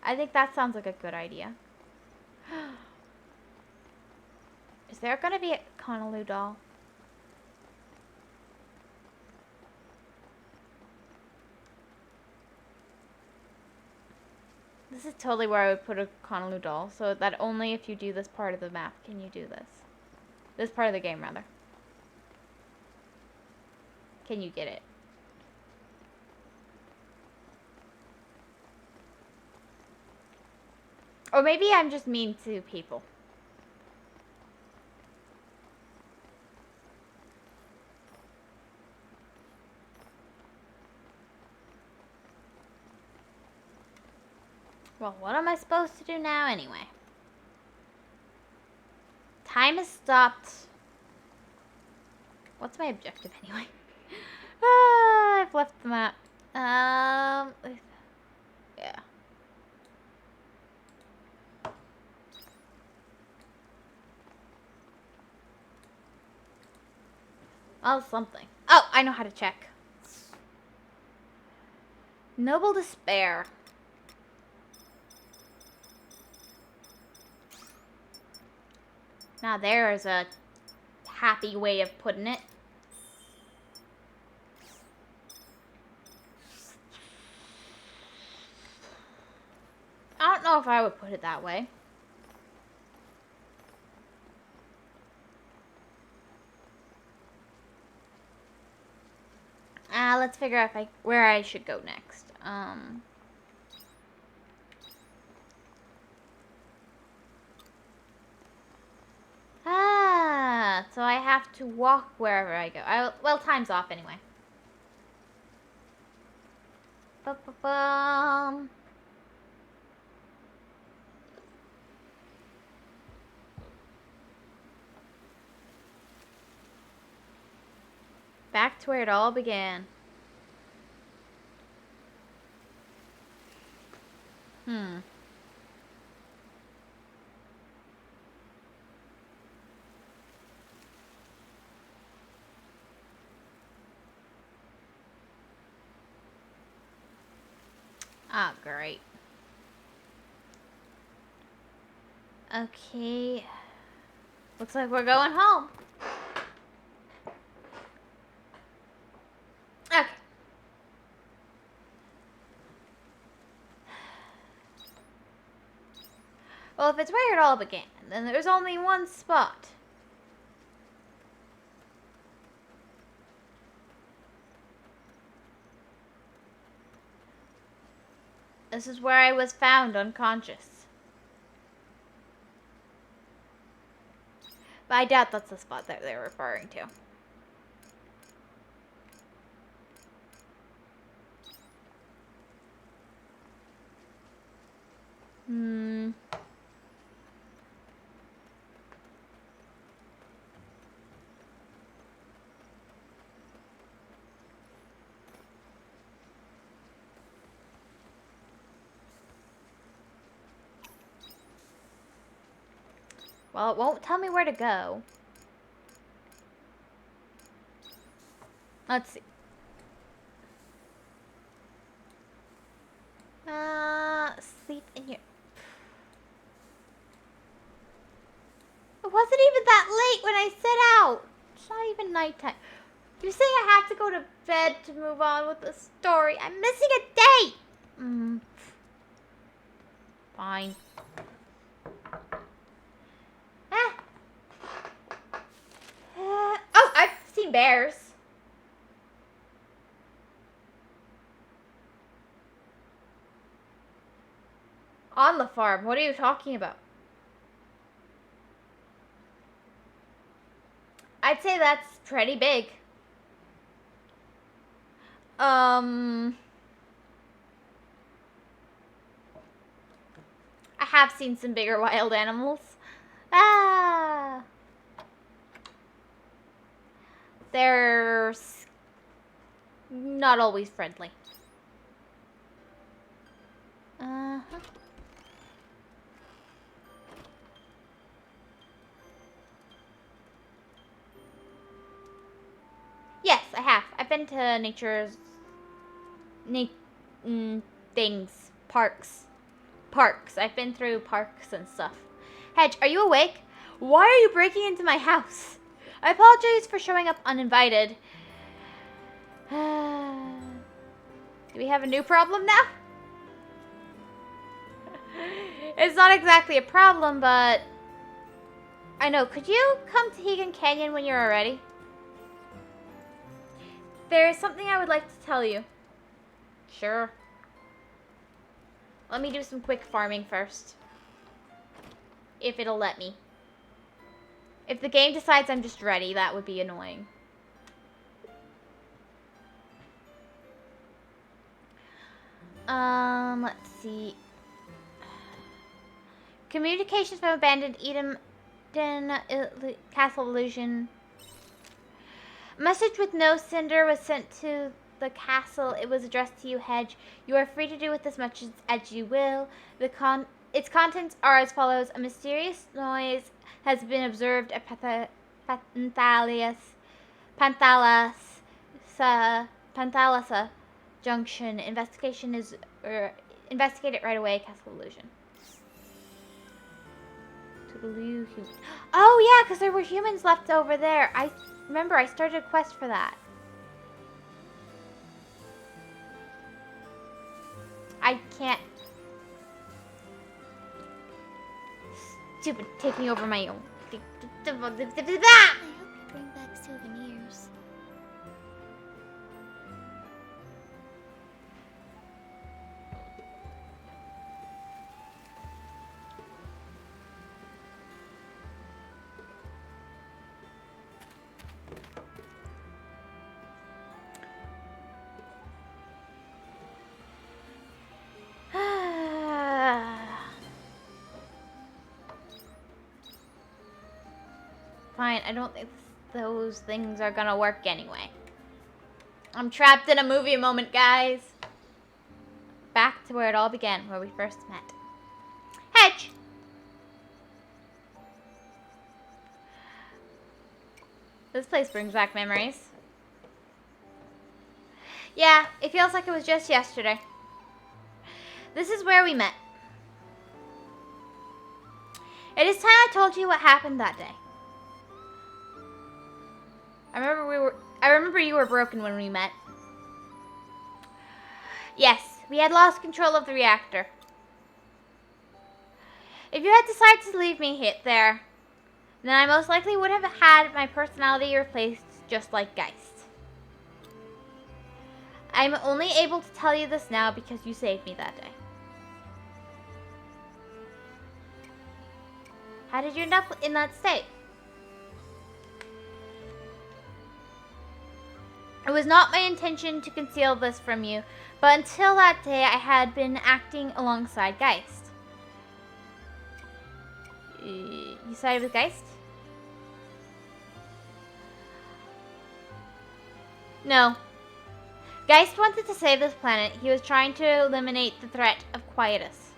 I think that sounds like a good idea. Is there going to be a Conaloo doll? This is totally where I would put a Conaloo doll, so that only if you do this part of the map can you do this. This part of the game, rather. Can you get it? Or maybe I'm just mean to people. Well, what am I supposed to do now anyway? Time has stopped. What's my objective anyway? I've left the map. Yeah. Oh, something. Oh, I know how to check. Noble Despair. Now there's a happy way of putting it. I don't know if I would put it that way. Let's figure out where I should go next. So I have to walk wherever I go. Well, time's off anyway. Ba-ba-bum. Back to where it all began. Ah, great. Okay. Looks like we're going home. Okay. Well, if it's where it all began, then there's only one spot. This is where I was found unconscious. But I doubt that's the spot that they're referring to. Well, it won't tell me where to go. Let's see. Sleep in your... It wasn't even that late when I set out. It's not even nighttime. You say I have to go to bed to move on with the story. I'm missing a date. Fine. Oh, I've seen bears. On the farm. What are you talking about? I'd say that's pretty big. I have seen some bigger wild animals. They're not always friendly. Yes, I have. I've been to nature's things, parks. I've been through parks and stuff. Hedge, are you awake? Why are you breaking into my house? I apologize for showing up uninvited. Do we have a new problem now? It's not exactly a problem, but... I know. Could you come to Hegan Canyon when you're ready? There is something I would like to tell you. Sure. Let me do some quick farming first. If it'll let me. If the game decides I'm just ready, that would be annoying. Let's see. Communications from abandoned Eden Castle Illusion. A message with no sender was sent to the castle. It was addressed to you, Hedge. You are free to do with as much as you will. Its contents are as follows. A mysterious noise has been observed at Panthalassa Junction. Investigate it right away, Castle Illusion. Oh yeah, because there were humans left over there. I remember I started a quest for that. I can't. Stupid taking over my own. I hope you bring back souvenirs. fine. I don't think those things are gonna work anyway. I'm trapped in a movie moment, guys. Back to where it all began, where we first met. Hedge! This place brings back memories. Yeah, it feels like it was just yesterday. This is where we met. It is time I told you what happened that day. I remember you were broken when we met. Yes, we had lost control of the reactor. If you had decided to leave me there, then I most likely would have had my personality replaced just like Geist. I'm only able to tell you this now because you saved me that day. How did you end up in that state? It was not my intention to conceal this from you, but until that day I had been acting alongside Geist. You sided with Geist? No. Geist wanted to save this planet. He was trying to eliminate the threat of Quietus.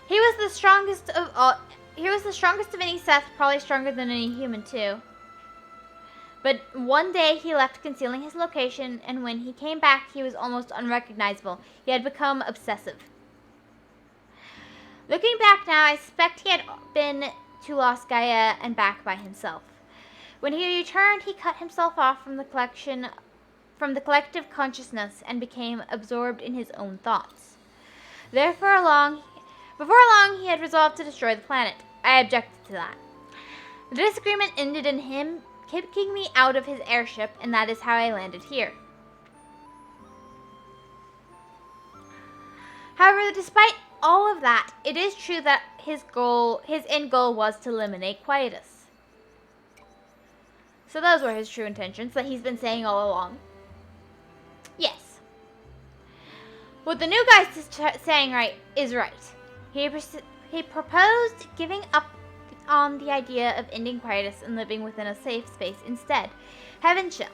He was the strongest of all. He was the strongest of any Seth, probably stronger than any human too. But one day he left concealing his location, and when he came back, he was almost unrecognizable. He had become obsessive. Looking back now, I suspect he had been to Lost Gaia and back by himself. When he returned, he cut himself off from the collective consciousness and became absorbed in his own thoughts. Before long, he had resolved to destroy the planet. I objected to that. The disagreement ended in him kicking me out of his airship, and that is how I landed here. However, despite all of that, it is true that his end goal was to eliminate Quietus. So those were his true intentions that he's been saying all along. Yes. What the new guy is saying is right. He proposed giving up on the idea of ending Quietus and living within a safe space instead. Heaven shall.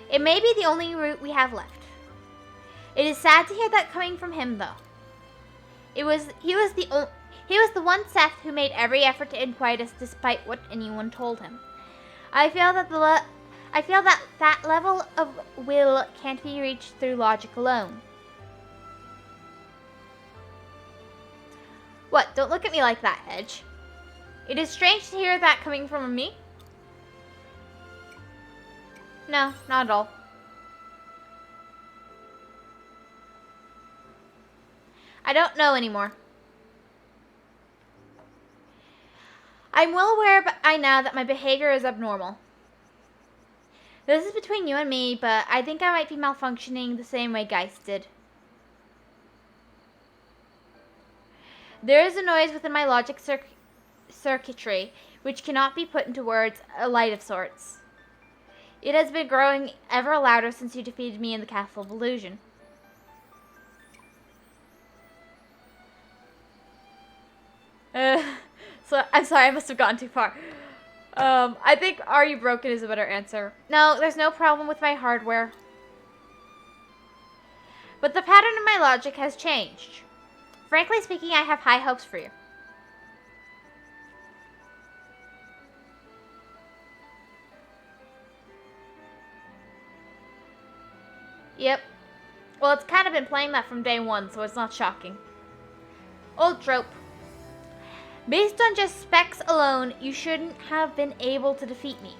It may be the only route we have left. It is sad to hear that coming from him, though. He was the one Seth who made every effort to end Quietus despite what anyone told him. I feel that that level of will can't be reached through logic alone. What? Don't look at me like that, Hedge. It is strange to hear that coming from me. No, not at all. I don't know anymore. I'm well aware by now that my behavior is abnormal. This is between you and me, but I think I might be malfunctioning the same way Geist did. There is a noise within my logic circuitry which cannot be put into words, a light of sorts. It has been growing ever louder since you defeated me in the Castle of Illusion. So I'm sorry, I must have gone too far. I think "Are you broken?" is a better answer. No, there's no problem with my hardware. But the pattern of my logic has changed. Frankly speaking, I have high hopes for you. Yep. Well, it's kind of been playing that from day one, so it's not shocking. Old trope. Based on just specs alone, you shouldn't have been able to defeat me.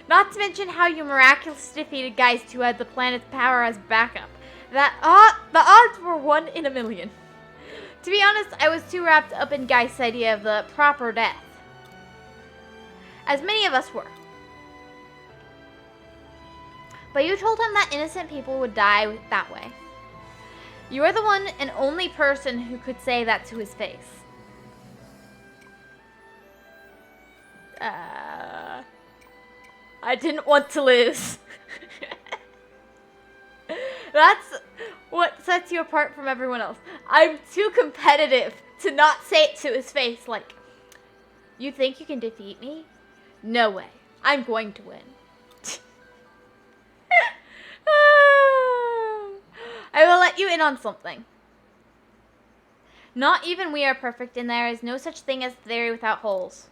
Not to mention how you miraculously defeated Geist who had the planet's power as backup. The odds were 1 in a million. To be honest, I was too wrapped up in Geist's idea of the proper death. As many of us were. But you told him that innocent people would die that way. You are the one and only person who could say that to his face. I didn't want to lose. That's what sets you apart from everyone else. I'm too competitive to not say it to his face, like, You think you can defeat me? No way. I'm going to win. I will let you in on something. Not even we are perfect, and there is no such thing as theory without holes.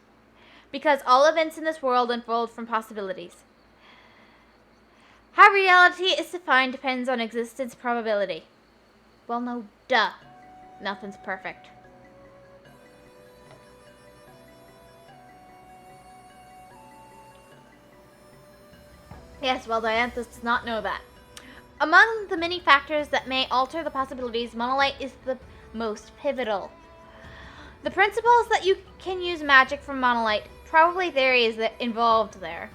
Because all events in this world unfold from possibilities. How reality is defined depends on existence probability. Well, no, duh. Nothing's perfect. Yes, well, Dianthus does not know that. Among the many factors that may alter the possibilities, monolite is the most pivotal. The principles that you can use magic from monolite, probably theory is involved there.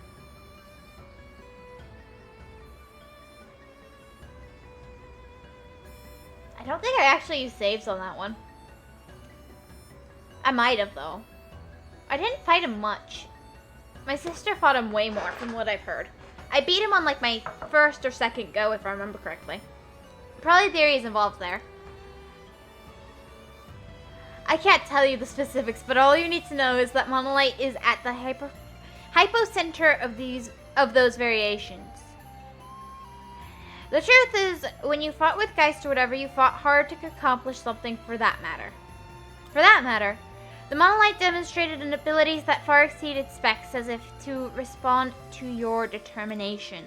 I don't think I actually used saves on that one. I might have, though. I didn't fight him much. My sister fought him way more from what I've heard. I beat him on like my first or second go, if I remember correctly. Probably theory is involved there. I can't tell you the specifics, but all you need to know is that monolite is at the hypocenter of those variations. The truth is, when you fought with Geist or whatever, you fought hard to accomplish something for that matter. For that matter, the monolite demonstrated an abilities that far exceeded specs as if to respond to your determination.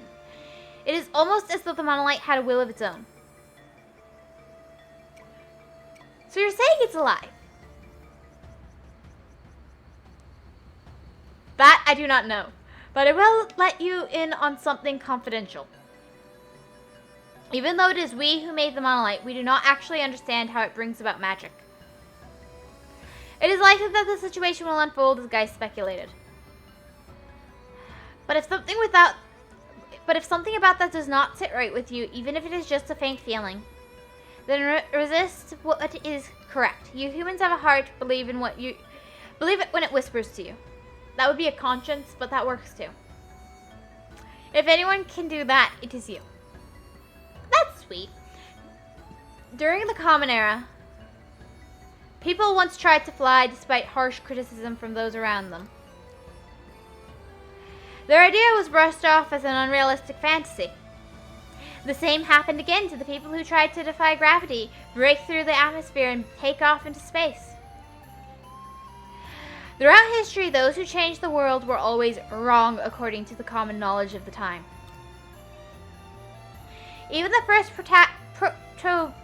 It is almost as though the monolite had a will of its own. So you're saying it's alive? That I do not know, but I will let you in on something confidential. Even though it is we who made the monolite, we do not actually understand how it brings about magic. It is likely that the situation will unfold as Guy speculated. But if something about that does not sit right with you, even if it is just a faint feeling, then resist what is correct. You humans have a heart. Believe it when it whispers to you. That would be a conscience, but that works too. If anyone can do that, it is you. That's sweet. During the Common Era, people once tried to fly despite harsh criticism from those around them. Their idea was brushed off as an unrealistic fantasy. The same happened again to the people who tried to defy gravity, break through the atmosphere, and take off into space. Throughout history, those who changed the world were always wrong according to the common knowledge of the time. Even the first protobiont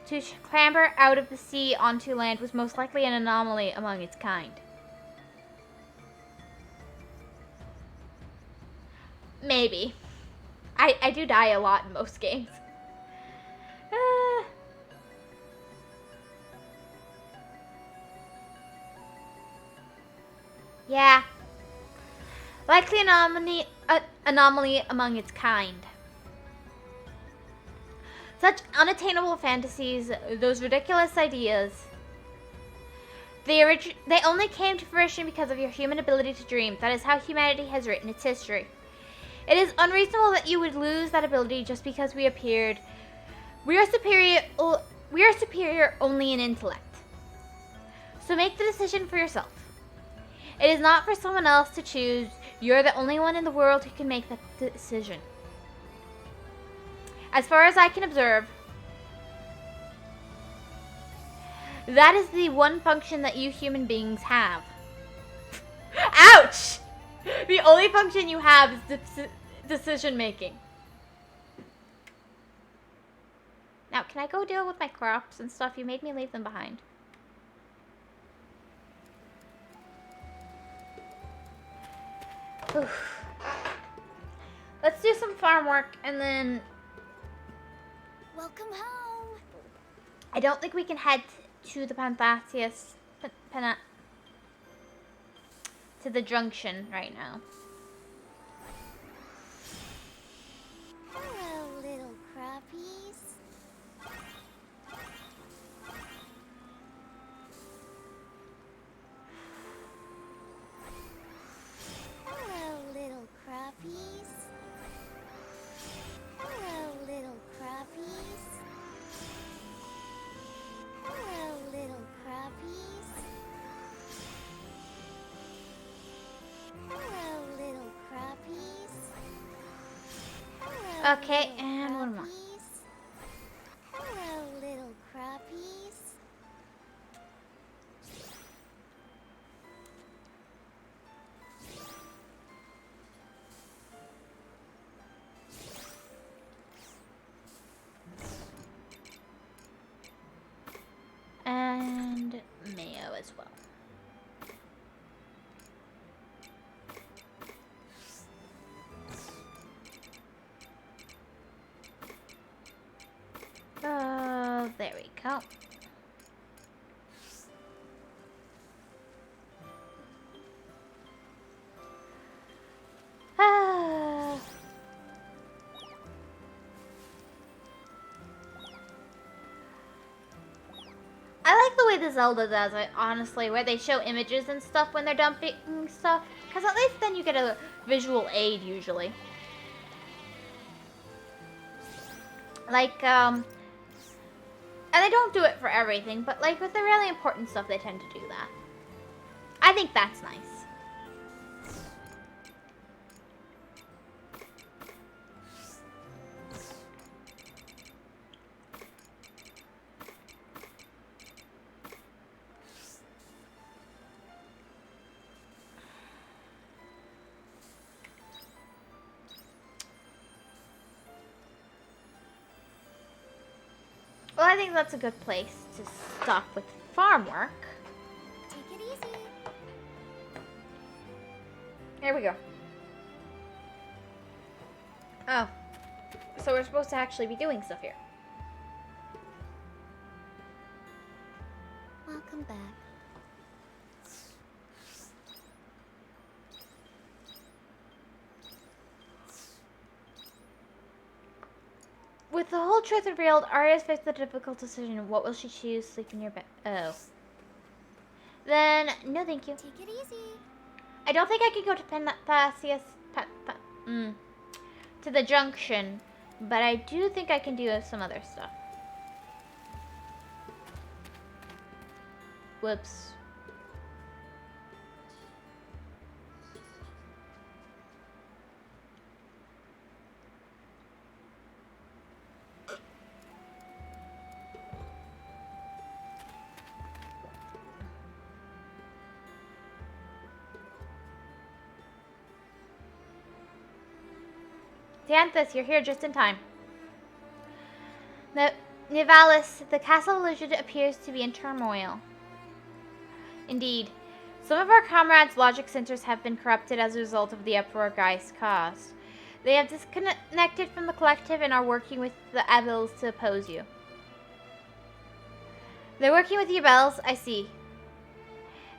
to clamber out of the sea onto land was most likely an anomaly among its kind. Maybe. I do die a lot in most games. Yeah. Likely anomaly among its kind. Such unattainable fantasies, those ridiculous ideas, they only came to fruition because of your human ability to dream. That is how humanity has written its history. It is unreasonable that you would lose that ability just because we appeared. We are superior only in intellect. So make the decision for yourself. It is not for someone else to choose. You're the only one in the world who can make that decision. As far as I can observe, that is the one function that you human beings have. Ouch! The only function you have is decision making. Now, can I go deal with my crops and stuff? You made me leave them behind. Oof. Let's do some farm work and then... Welcome home. I don't think we can head to the Panthasius... to the junction right now. Hello, little crappies. Hello, little crappies. Hello, little crappies. Hello, Okay, little and one more. crappies. Hello, little crappies. And mayo as well. Oh, there we go. Ah. I like the way the Zelda does it, honestly, where they show images and stuff when they're dumping stuff. Because at least then you get a visual aid, usually. Like, and they don't do it for everything, but like with the really important stuff, they tend to do that. I think that's nice. Well, I think that's a good place to stop with farm work. Take it easy. Here we go. Oh. So we're supposed to actually be doing stuff here. Welcome back. With the whole truth revealed, Arya's faced the difficult decision. What will she choose? Sleep in your bed. Oh. Then, no thank you. Take it easy. I don't think I could go to to the junction, but I do think I can do some other stuff. Whoops. Xanthus, you're here just in time. Nivalis, the castle legit appears to be in turmoil. Indeed. Some of our comrades' logic centers have been corrupted as a result of the uproar Geist caused. They have disconnected from the collective and are working with the Abels to oppose you. They're working with the Abels, I see.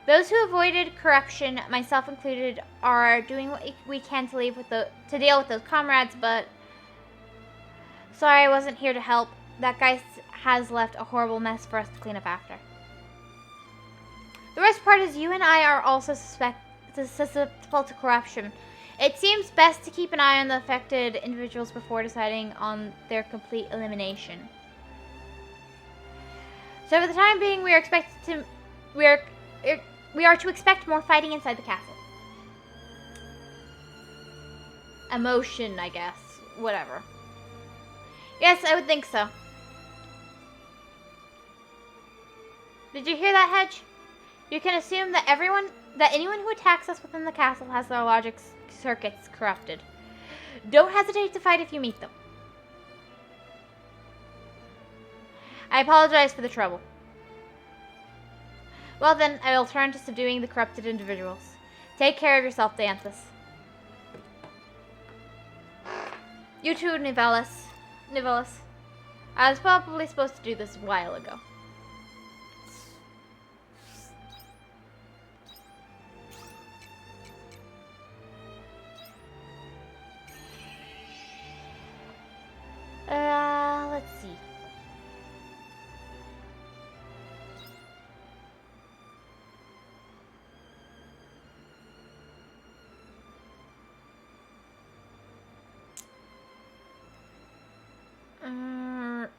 Those who avoided corruption, myself included, are doing what we can to deal with those comrades, but sorry I wasn't here to help. That Geist has left a horrible mess for us to clean up after. The worst part is you and I are also susceptible to corruption. It seems best to keep an eye on the affected individuals before deciding on their complete elimination. So for the time being, we are to expect more fighting inside the castle. Emotion, I guess. Whatever. Yes, I would think so. Did you hear that, Hedge? You can assume that anyone who attacks us within the castle has their logic circuits corrupted. Don't hesitate to fight if you meet them. I apologize for the trouble. Well then, I will turn to subduing the corrupted individuals. Take care of yourself, Xanthus. You too, Nivalis. I was probably supposed to do this a while ago. Let's see.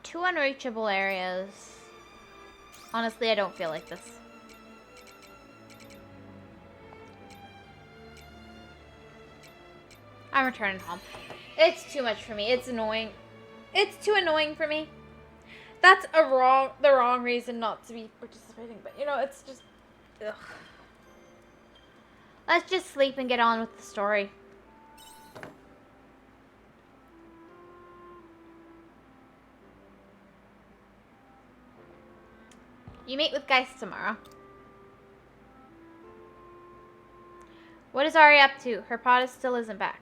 Two unreachable areas. Honestly, I don't feel like this. I'm returning home. It's too much for me. It's annoying. It's too annoying for me. That's the wrong reason not to be participating. But you know, it's just. Ugh. Let's just sleep and get on with the story. You meet with Geist tomorrow. What is Ari up to? Her pod still isn't back.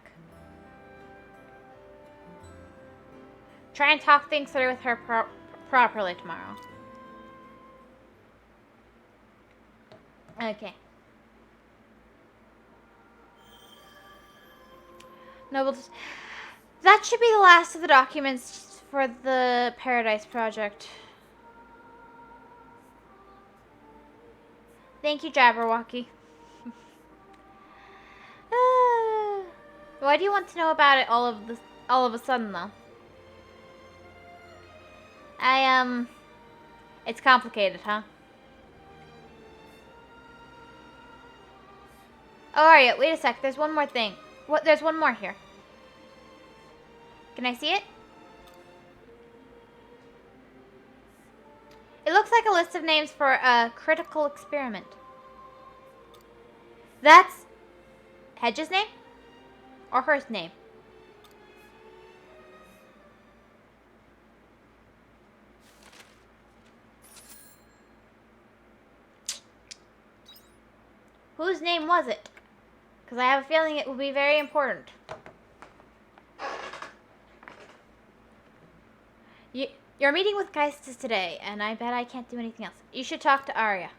Try and talk things through with her properly tomorrow. Okay. No, that should be the last of the documents for the Paradise Project. Thank you, Jabberwocky. Why do you want to know about it all of a sudden, though? It's complicated, huh? Oh, Arya, wait a sec. There's one more thing. What? There's one more here. Can I see it? It looks like a list of names for a critical experiment. That's Hedge's name? Or her name? Whose name was it? Because I have a feeling it will be very important. Your meeting with Geist is today, and I bet I can't do anything else. You should talk to Arya.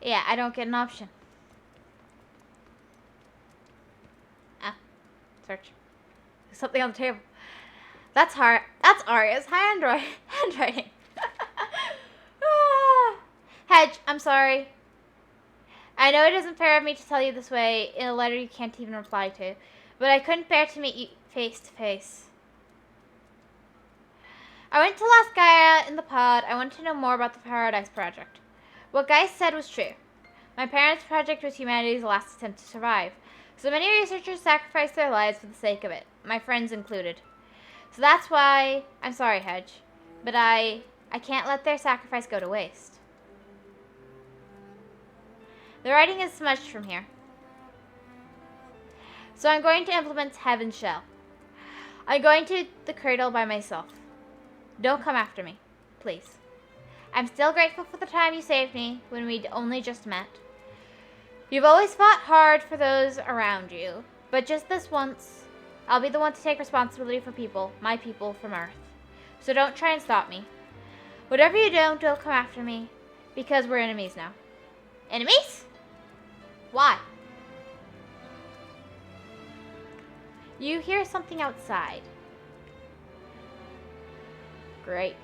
Yeah, I don't get an option. Ah, search. There's something on the table. That's Arya's handwriting. Hedge, I'm sorry. I know it isn't fair of me to tell you this way in a letter you can't even reply to, but I couldn't bear to meet you face to face. I went to Last Gaia in the pod. I wanted to know more about the Paradise Project. What Geist said was true. My parents' project was humanity's last attempt to survive, so many researchers sacrificed their lives for the sake of it, my friends included. So that's why I'm sorry, Hedge, but I can't let their sacrifice go to waste. The writing is smudged from here. So I'm going to implement Heaven's Shell. I'm going to the cradle by myself. Don't come after me, please. I'm still grateful for the time you saved me when we'd only just met. You've always fought hard for those around you, but just this once, I'll be the one to take responsibility for people, my people from Earth. So don't try and stop me. Whatever you do, don't come after me, because we're enemies now. Enemies? Why? You hear something outside. Great.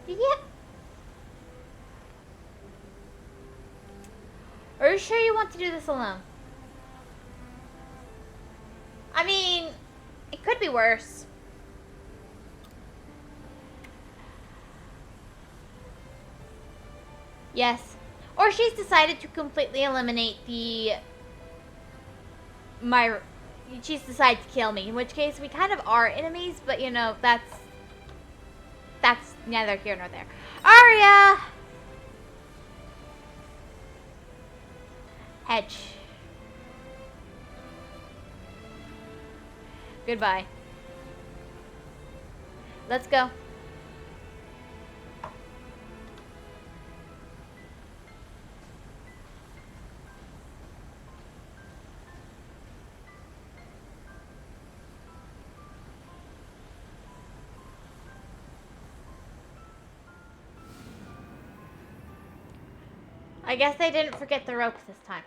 Yeah. Are you sure you want to do this alone? I mean, it could be worse. Yes. Or she's decided to completely eliminate she's decided to kill me, in which case we kind of are enemies, but you know, that's neither here nor there. Arya! Hedge. Goodbye. Let's go. I guess they didn't forget the ropes this time.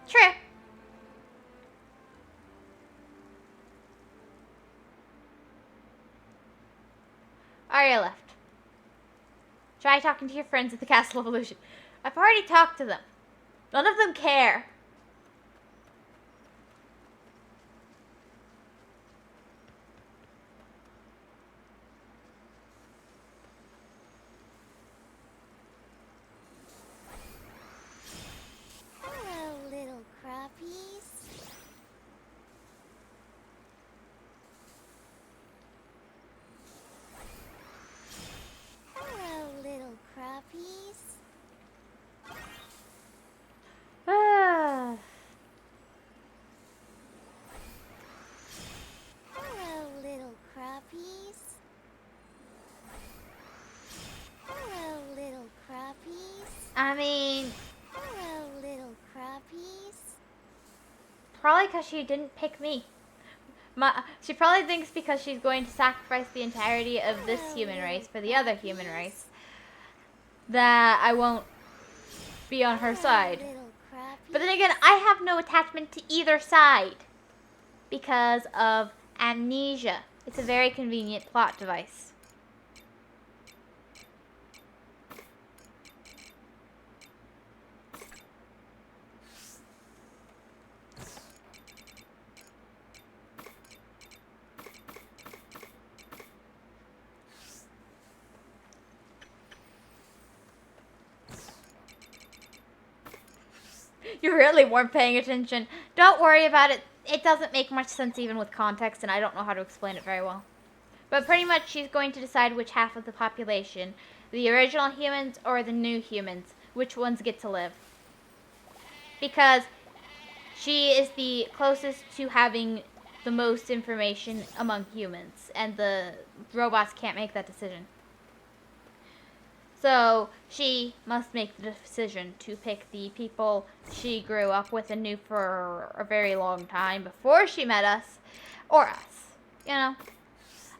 True. Arya left. Try talking to your friends at the Castle of Illusion. I've already talked to them. None of them care. Hello, little crappies. Hello, little crappies. Hello, little crappies. Hello, little crappies. I mean, Hello, little crappies. probably because she didn't pick me. She probably thinks because she's going to sacrifice the entirety of this human race for the other human race that I won't be on her side. Little crappies. But then again, I have no attachment to either side because of amnesia. It's a very convenient plot device. You really weren't paying attention. Don't worry about it. It doesn't make much sense even with context, and I don't know how to explain it very well. But pretty much she's going to decide which half of the population, the original humans or the new humans, which ones get to live. Because she is the closest to having the most information among humans, and the robots can't make that decision. So she must make the decision to pick the people she grew up with and knew for a very long time before she met us, or us. You know?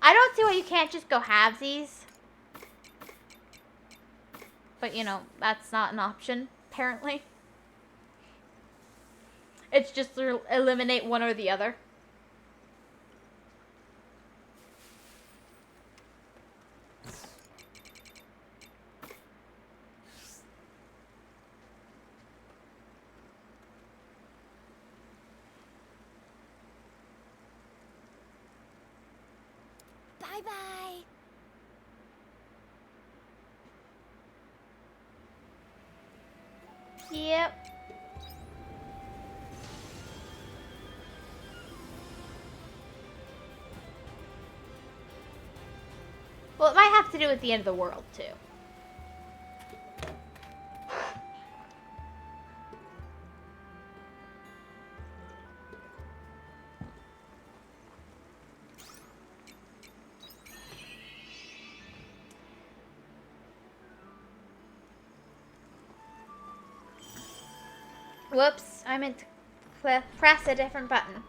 I don't see why you can't just go halvesies. But, you know, that's not an option, apparently. It's just to eliminate one or the other. Bye-bye. Yep. Well, it might have to do with the end of the world, too. Whoops, I meant to press a different button.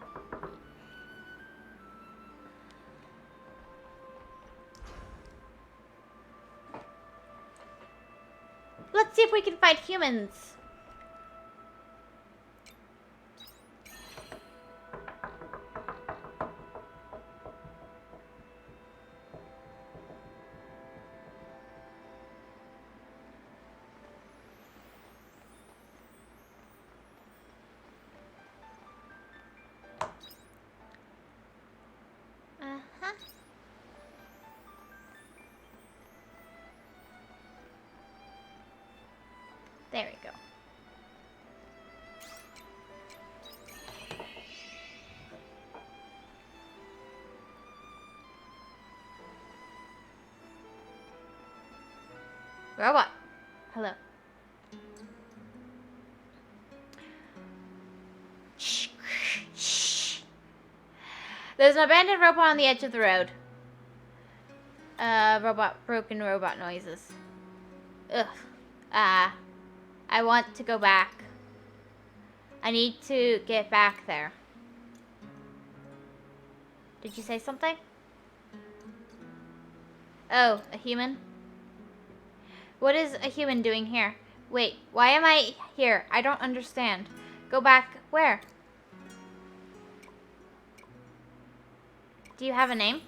Let's see if we can find humans. Uh-huh. There we go. Robot. Hello. Shh. Shh. There's an abandoned robot on the edge of the road. Broken robot noises. Ugh. I want to go back. I need to get back there. Did you say something? Oh, a human? What is a human doing here? Wait, why am I here? I don't understand. Go back where? Do you have a name?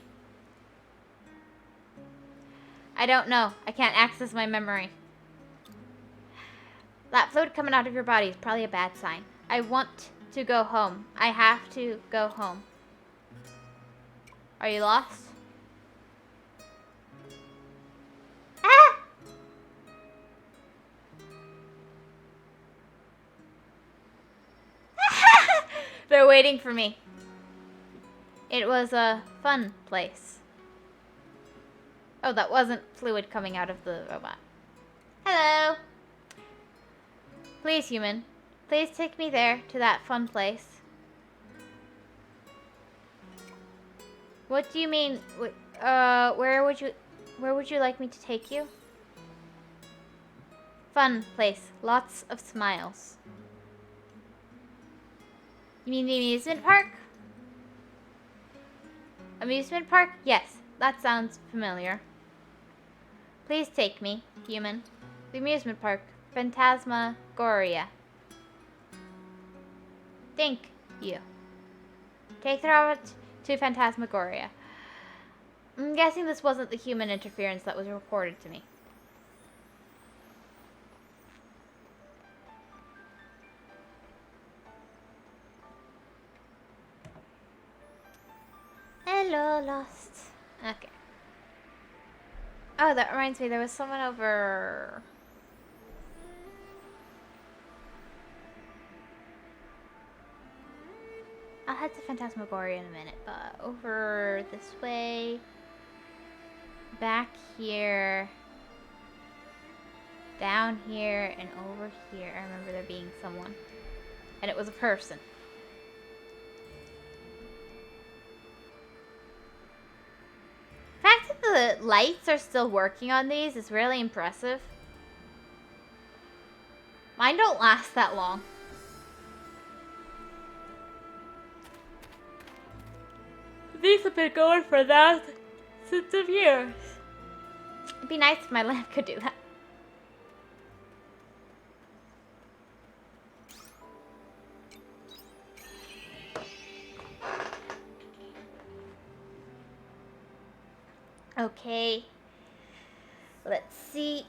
I don't know. I can't access my memory. That fluid coming out of your body is probably a bad sign. I want to go home. I have to go home. Are you lost? Ah! They're waiting for me. It was a fun place. Oh, that wasn't fluid coming out of the robot. Hello. Please, human. Please take me there to that fun place. What do you mean? Where would you like me to take you? Fun place. Lots of smiles. You mean the amusement park? Amusement park? Yes, that sounds familiar. Please take me, human. The amusement park. Phantasmagoria. Thank you. Take the robot to Phantasmagoria. I'm guessing this wasn't the human interference that was reported to me. Hello, Lost. Okay. Oh, that reminds me, there was someone over... I'll head to Phantasmagoria in a minute, but over this way... Back here... Down here, and over here. I remember there being someone. And it was a person. The fact that the lights are still working on these is really impressive. Mine don't last that long. These have been going for thousands of years. It'd be nice if my lamp could do that. Okay. Let's see.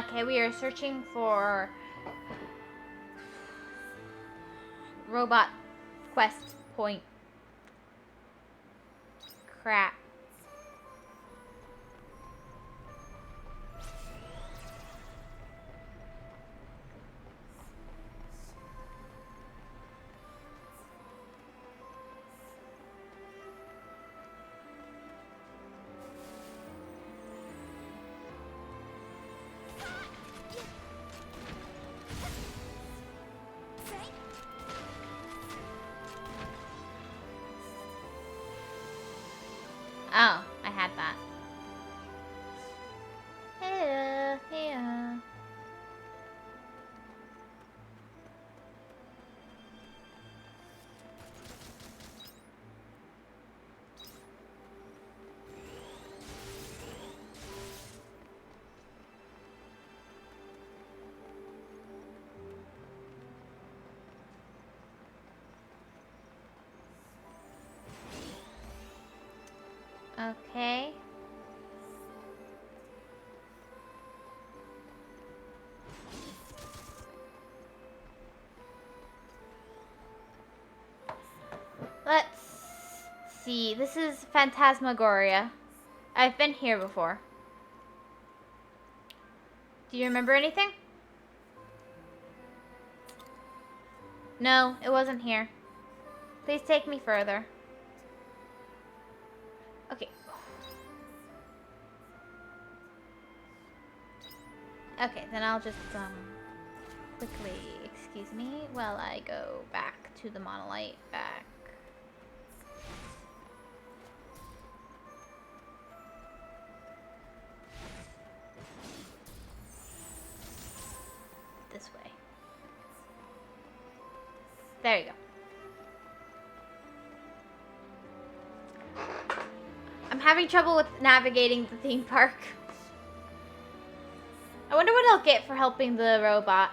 Okay, we are searching for robot quest point. Crap. Oh, I had that. Hello, yeah. Okay. Let's see. This is Phantasmagoria. I've been here before. Do you remember anything? No, it wasn't here. Please take me further. Okay. Okay, then I'll just quickly excuse me while I go back to the monolith back. having trouble with navigating the theme park. I wonder what I'll get for helping the robot.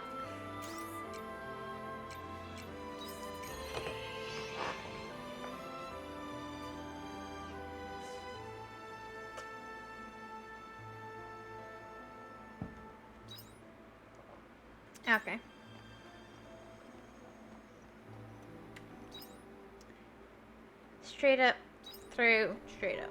Okay. Straight up, through, straight up.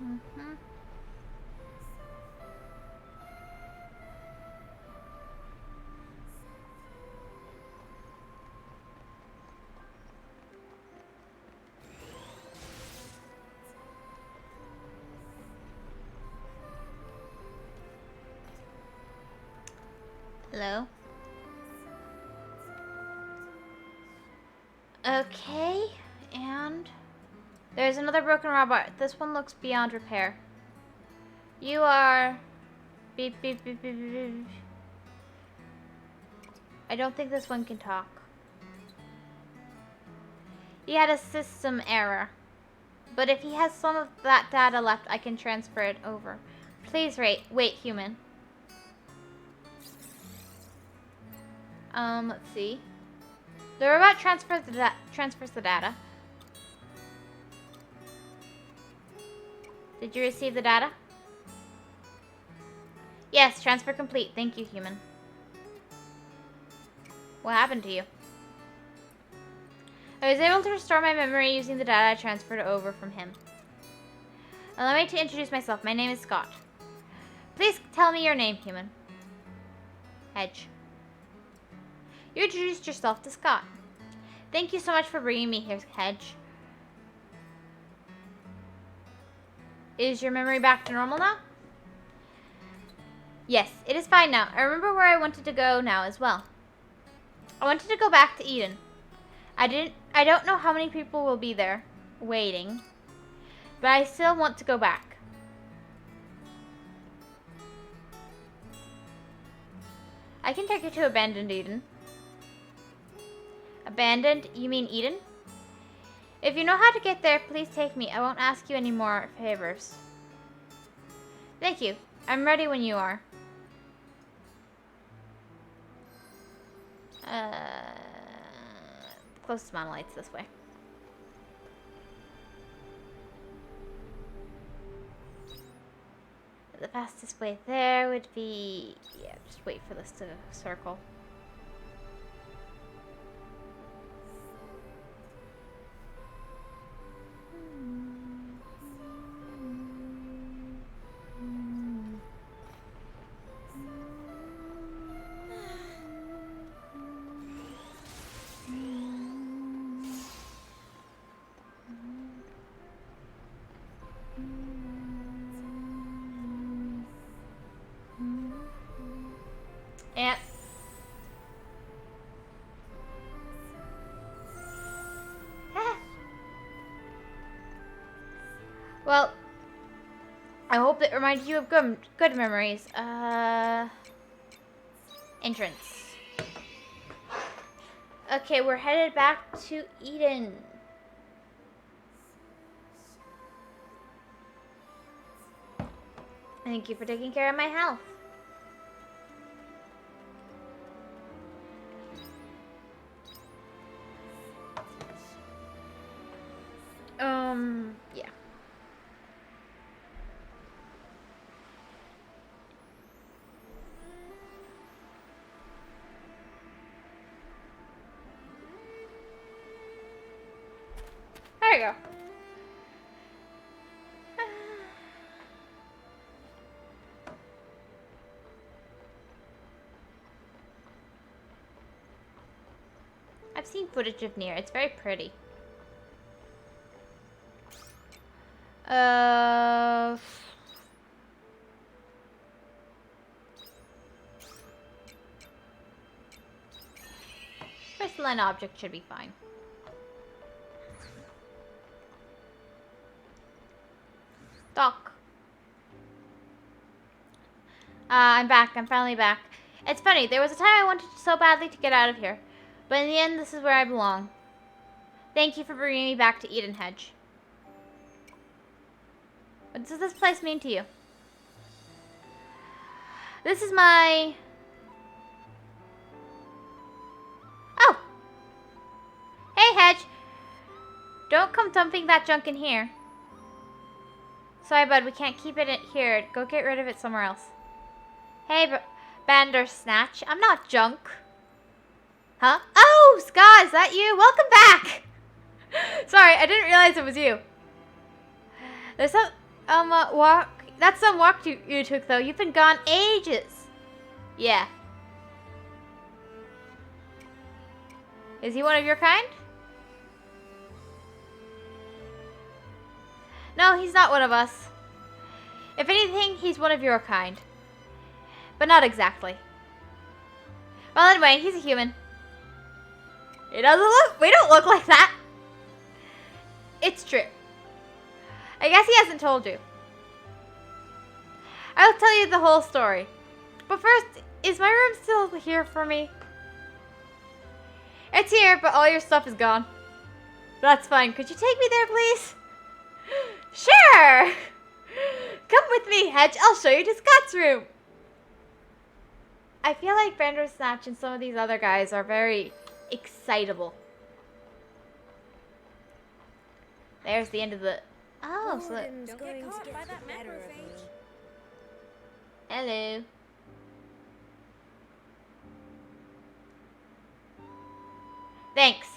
Mm-hmm. Hello? Okay, and there's another broken robot. This one looks beyond repair. You are... Beep, beep, beep, beep, beep, beep. I don't think this one can talk. He had a system error. But if he has some of that data left, I can transfer it over. Please wait, human. Let's see. The robot transfers the data. Did you receive the data? Yes, transfer complete. Thank you, human. What happened to you? I was able to restore my memory using the data I transferred over from him. Allow me to introduce myself. My name is Scott. Please tell me your name, human. Hedge. You introduced yourself to Scott. Thank you so much for bringing me here, Hedge. Is your memory back to normal now? Yes, it is fine now. I remember where I wanted to go now as well. I wanted to go back to Eden. I don't know how many people will be there waiting, but I still want to go back. I can take you to Abandoned Eden. Abandoned? You mean Eden? If you know how to get there, please take me. I won't ask you any more favors. Thank you. I'm ready when you are. Closest monolith's this way. The fastest way there would be... Yeah, just wait for this to circle. Yep. Well, I hope it reminded you of good memories. Entrance. Okay, we're headed back to Eden. Thank you for taking care of my health. Yeah. There you go. I've seen footage of Nier. It's very pretty. Where's crystalline object should be fine. Doc. I'm back. I'm finally back. It's funny, there was a time I wanted so badly to get out of here. But in the end, this is where I belong. Thank you for bringing me back to Edenhedge. What does this place mean to you? This is my... Oh! Hey, Hedge! Don't come dumping that junk in here. Sorry, bud, we can't keep it here. Go get rid of it somewhere else. Hey, Bandersnatch, I'm not junk. Huh? Oh, Sky, is that you? Welcome back! Sorry, I didn't realize it was you. There's some, walk. That's some walk you took, though. You've been gone ages. Yeah. Is he one of your kind? No, he's not one of us. If anything, he's one of your kind. But not exactly. Well, anyway, he's a human. He doesn't look... We don't look like that. It's true. I guess he hasn't told you. I'll tell you the whole story. But first, is my room still here for me? It's here, but all your stuff is gone. That's fine. Could you take me there, please? Sure! Come with me, Hedge. I'll show you to Scott's room. I feel like Bandersnatch and some of these other guys are very excitable. There's the end of the... Oh, so... Don't get caught by that macrophage. Hello. Thanks.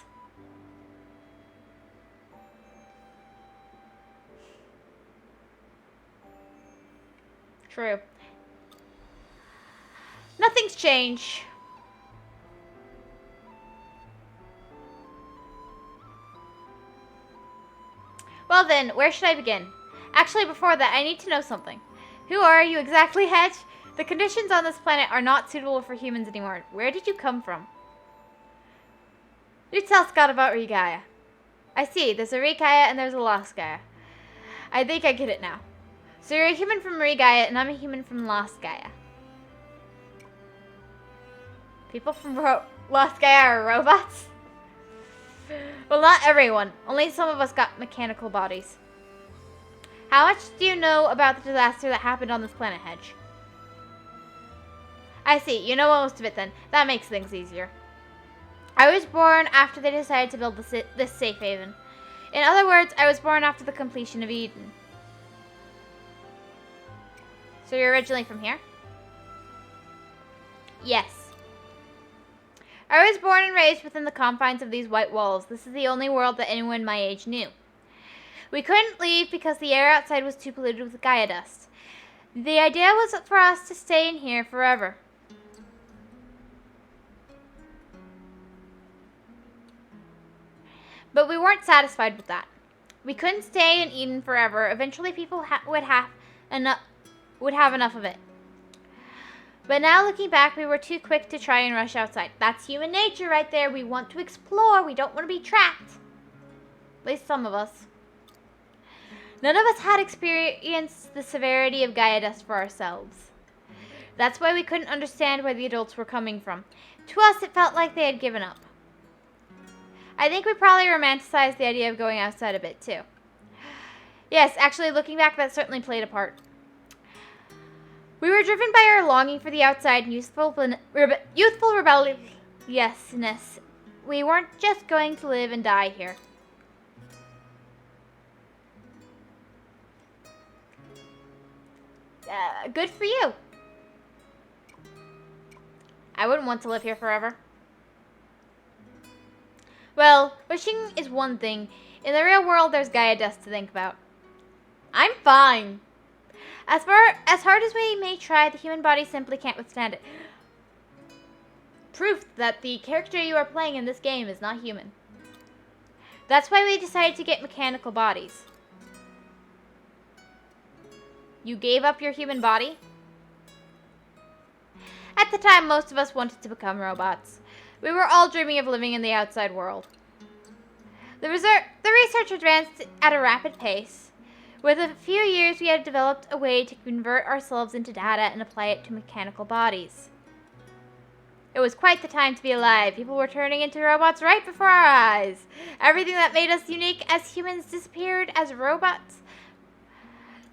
True. Nothing's changed. Well then, where should I begin? Actually, before that, I need to know something. Who are you exactly, Hedge? The conditions on this planet are not suitable for humans anymore. Where did you come from? You tell Scott about Regaia. I see, there's a Regaia and there's a Lost Gaia. I think I get it now. So you're a human from Regaia and I'm a human from Lost Gaia. People from Lost Gaia are robots? Well, not everyone. Only some of us got mechanical bodies. How much do you know about the disaster that happened on this planet, Hedge? I see. You know most of it then. That makes things easier. I was born after they decided to build this safe haven. In other words, I was born after the completion of Eden. So you're originally from here? Yes. I was born and raised within the confines of these white walls. This is the only world that anyone my age knew. We couldn't leave because the air outside was too polluted with Gaia dust. The idea was for us to stay in here forever. But we weren't satisfied with that. We couldn't stay in Eden forever. Eventually people would have enough of it. But now looking back, we were too quick to try and rush outside. That's human nature right there. We want to explore. We don't want to be trapped. At least some of us. None of us had experienced the severity of Gaia dust for ourselves. That's why we couldn't understand where the adults were coming from. To us, it felt like they had given up. I think we probably romanticized the idea of going outside a bit, too. Yes, actually, looking back, that certainly played a part. We were driven by our longing for the outside and youthful rebelliousness. We weren't just going to live and die here. Good for you. I wouldn't want to live here forever. Well, wishing is one thing. In the real world, there's Gaia dust to think about. I'm fine. As hard as we may try, the human body simply can't withstand it. Proof that the character you are playing in this game is not human. That's why we decided to get mechanical bodies. You gave up your human body? At the time, most of us wanted to become robots. We were all dreaming of living in the outside world. The research advanced at a rapid pace. With a few years, we had developed a way to convert ourselves into data and apply it to mechanical bodies. It was quite the time to be alive. People were turning into robots right before our eyes. Everything that made us unique as humans disappeared as robots.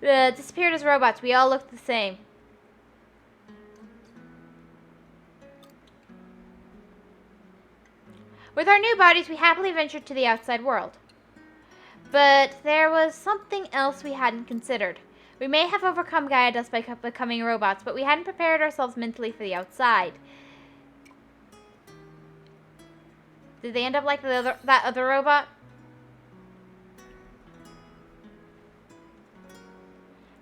We all looked the same. With our new bodies, we happily ventured to the outside world. But there was something else we hadn't considered. We may have overcome Gaia Dust by becoming robots, but we hadn't prepared ourselves mentally for the outside. Did they end up like that other robot?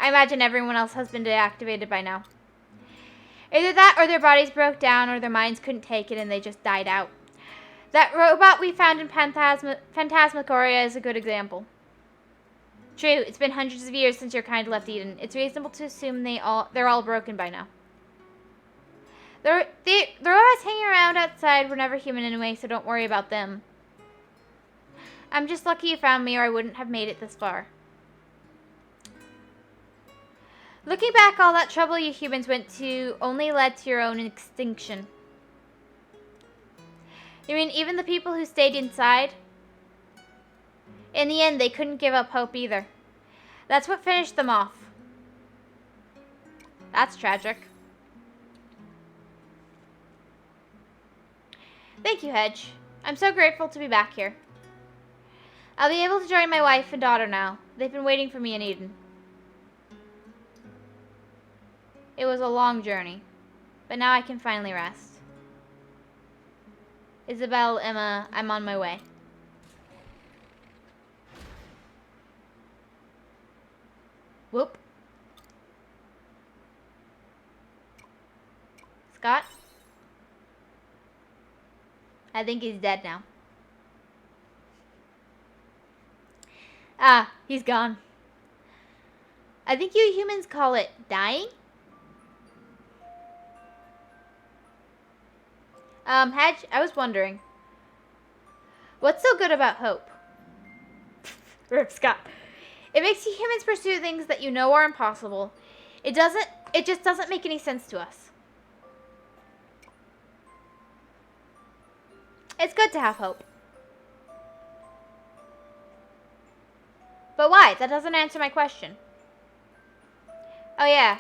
I imagine everyone else has been deactivated by now. Either that or their bodies broke down or their minds couldn't take it and they just died out. That robot we found in Phantasmagoria is a good example. True, it's been hundreds of years since your kind left Eden. It's reasonable to assume they're all broken by now. The robots hanging around outside were never human anyway, so don't worry about them. I'm just lucky you found me or I wouldn't have made it this far. Looking back, all that trouble you humans went to only led to your own extinction. You mean even the people who stayed inside? In the end, they couldn't give up hope either. That's what finished them off. That's tragic. Thank you, Hedge. I'm so grateful to be back here. I'll be able to join my wife and daughter now. They've been waiting for me in Eden. It was a long journey, but now I can finally rest. Isabel, Emma, I'm on my way. Whoop. Scott? I think he's dead now. Ah, he's gone. I think you humans call it dying? Hedge, I was wondering. What's so good about hope? Rip Scott. It makes you humans pursue things that you know are impossible. It just doesn't make any sense to us. It's good to have hope. But why? That doesn't answer my question. Oh yeah.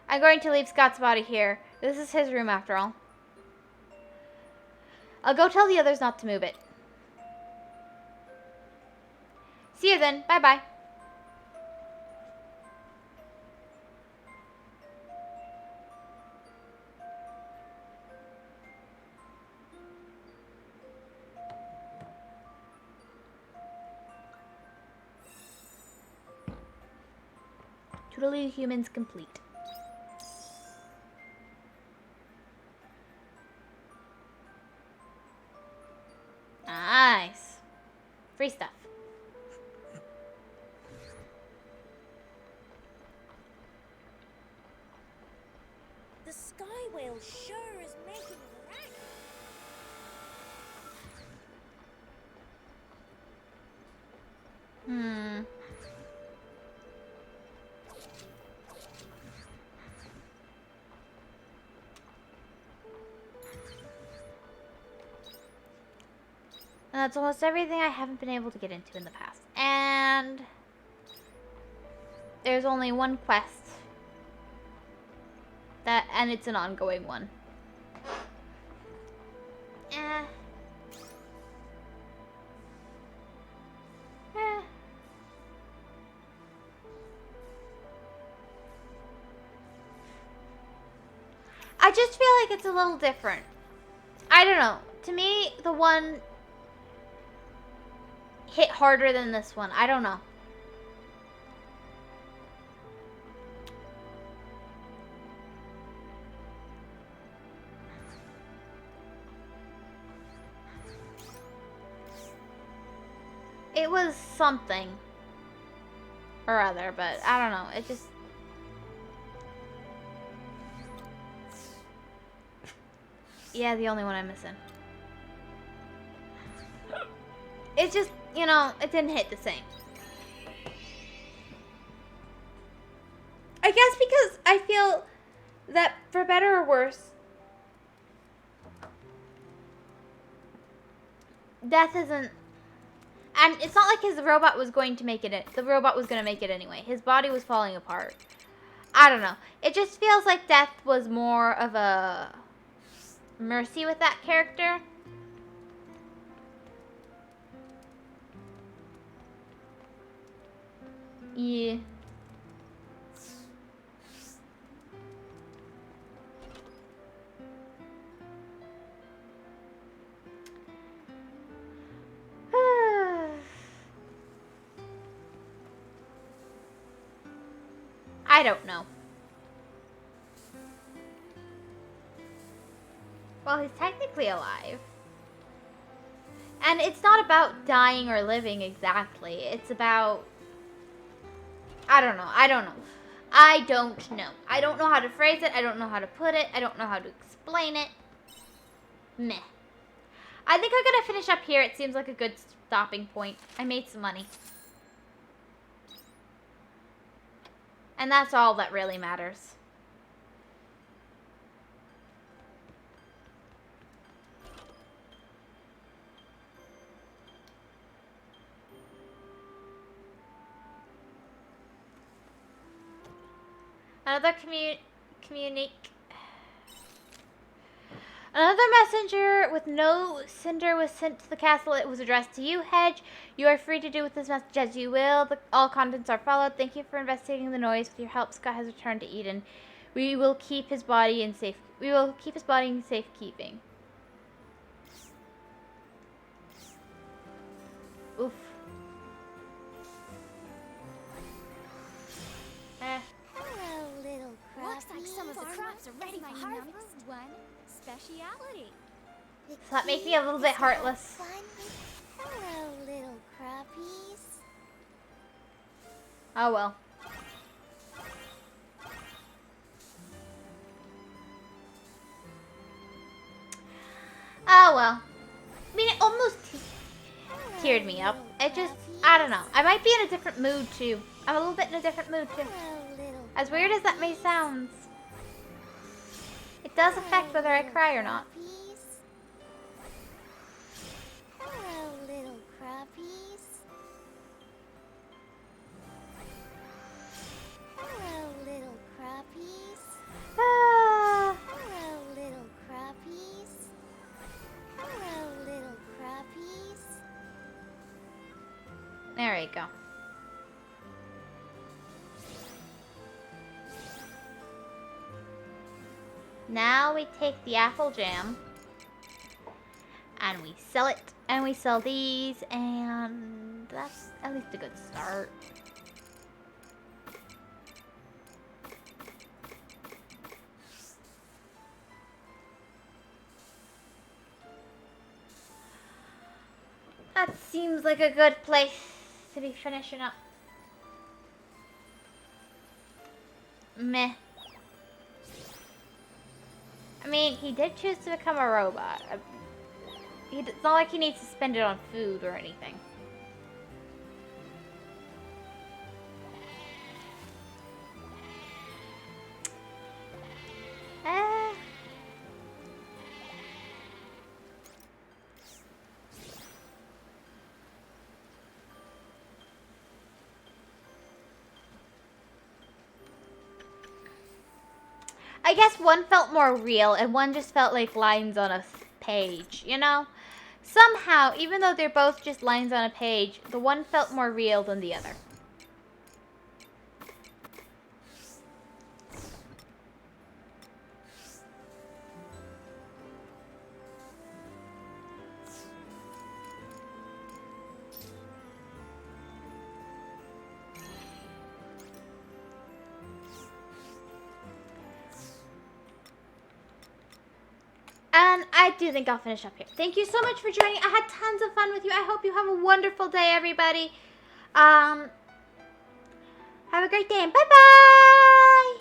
I'm going to leave Scott's body here. This is his room after all. I'll go tell the others not to move it. See you then. Bye-bye. Totally humans complete. Nice. Free stuff. The sky whale sure is making a racket. And that's almost everything I haven't been able to get into in the past. And there's only one quest. And it's an ongoing one. I just feel like it's a little different. I don't know. To me, the one hit harder than this one. I don't know. It was something or other, but I don't know. It just... Yeah, the only one I'm missing. It's just, you know, it didn't hit the same. I guess because I feel that for better or worse, death isn't, and it's not like his robot was going to make it. The robot was going to make it anyway. His body was falling apart. I don't know. It just feels like death was more of a mercy with that character. Yeah. I don't know. Well, he's technically alive. And it's not about dying or living exactly. It's about... I don't know. I don't know. I don't know. I don't know how to phrase it. I don't know how to put it. I don't know how to explain it. Meh. I think I'm going to finish up here. It seems like a good stopping point. I made some money. And that's all that really matters. Another Another messenger with no cinder was sent to the castle. It was addressed to you, Hedge. You are free to do with this message as you will. All contents are followed. Thank you for investigating the noise. With your help, Scott has returned to Eden. We will keep his body in safekeeping. Oof. Hello, little crappie. Looks like some of the crops are ready for harvest. One speciality. So that makes me a little bit heartless. Fun. Hello, little crappies. Oh well. Oh well. I mean, it almost teared me up. It just, I don't know. I might be in a different mood too. I'm a little bit in a different mood too. As weird as that may sound, it does affect whether I cry or not. Hello, little crappies. Hello, little crappies. Ah. Hello, little crappies. Hello, little crappies. There you go. Now we take the apple jam and we sell it, and we sell these, and that's at least a good start. That seems like a good place to be finishing up. Meh. I mean, he did choose to become a robot. It's not like he needs to spend it on food or anything. I guess one felt more real and one just felt like lines on a page, you know? Somehow, even though they're both just lines on a page, the one felt more real than the other. And I do think I'll finish up here. Thank you so much for joining. I had tons of fun with you. I hope you have a wonderful day, everybody. Have a great day, and bye-bye!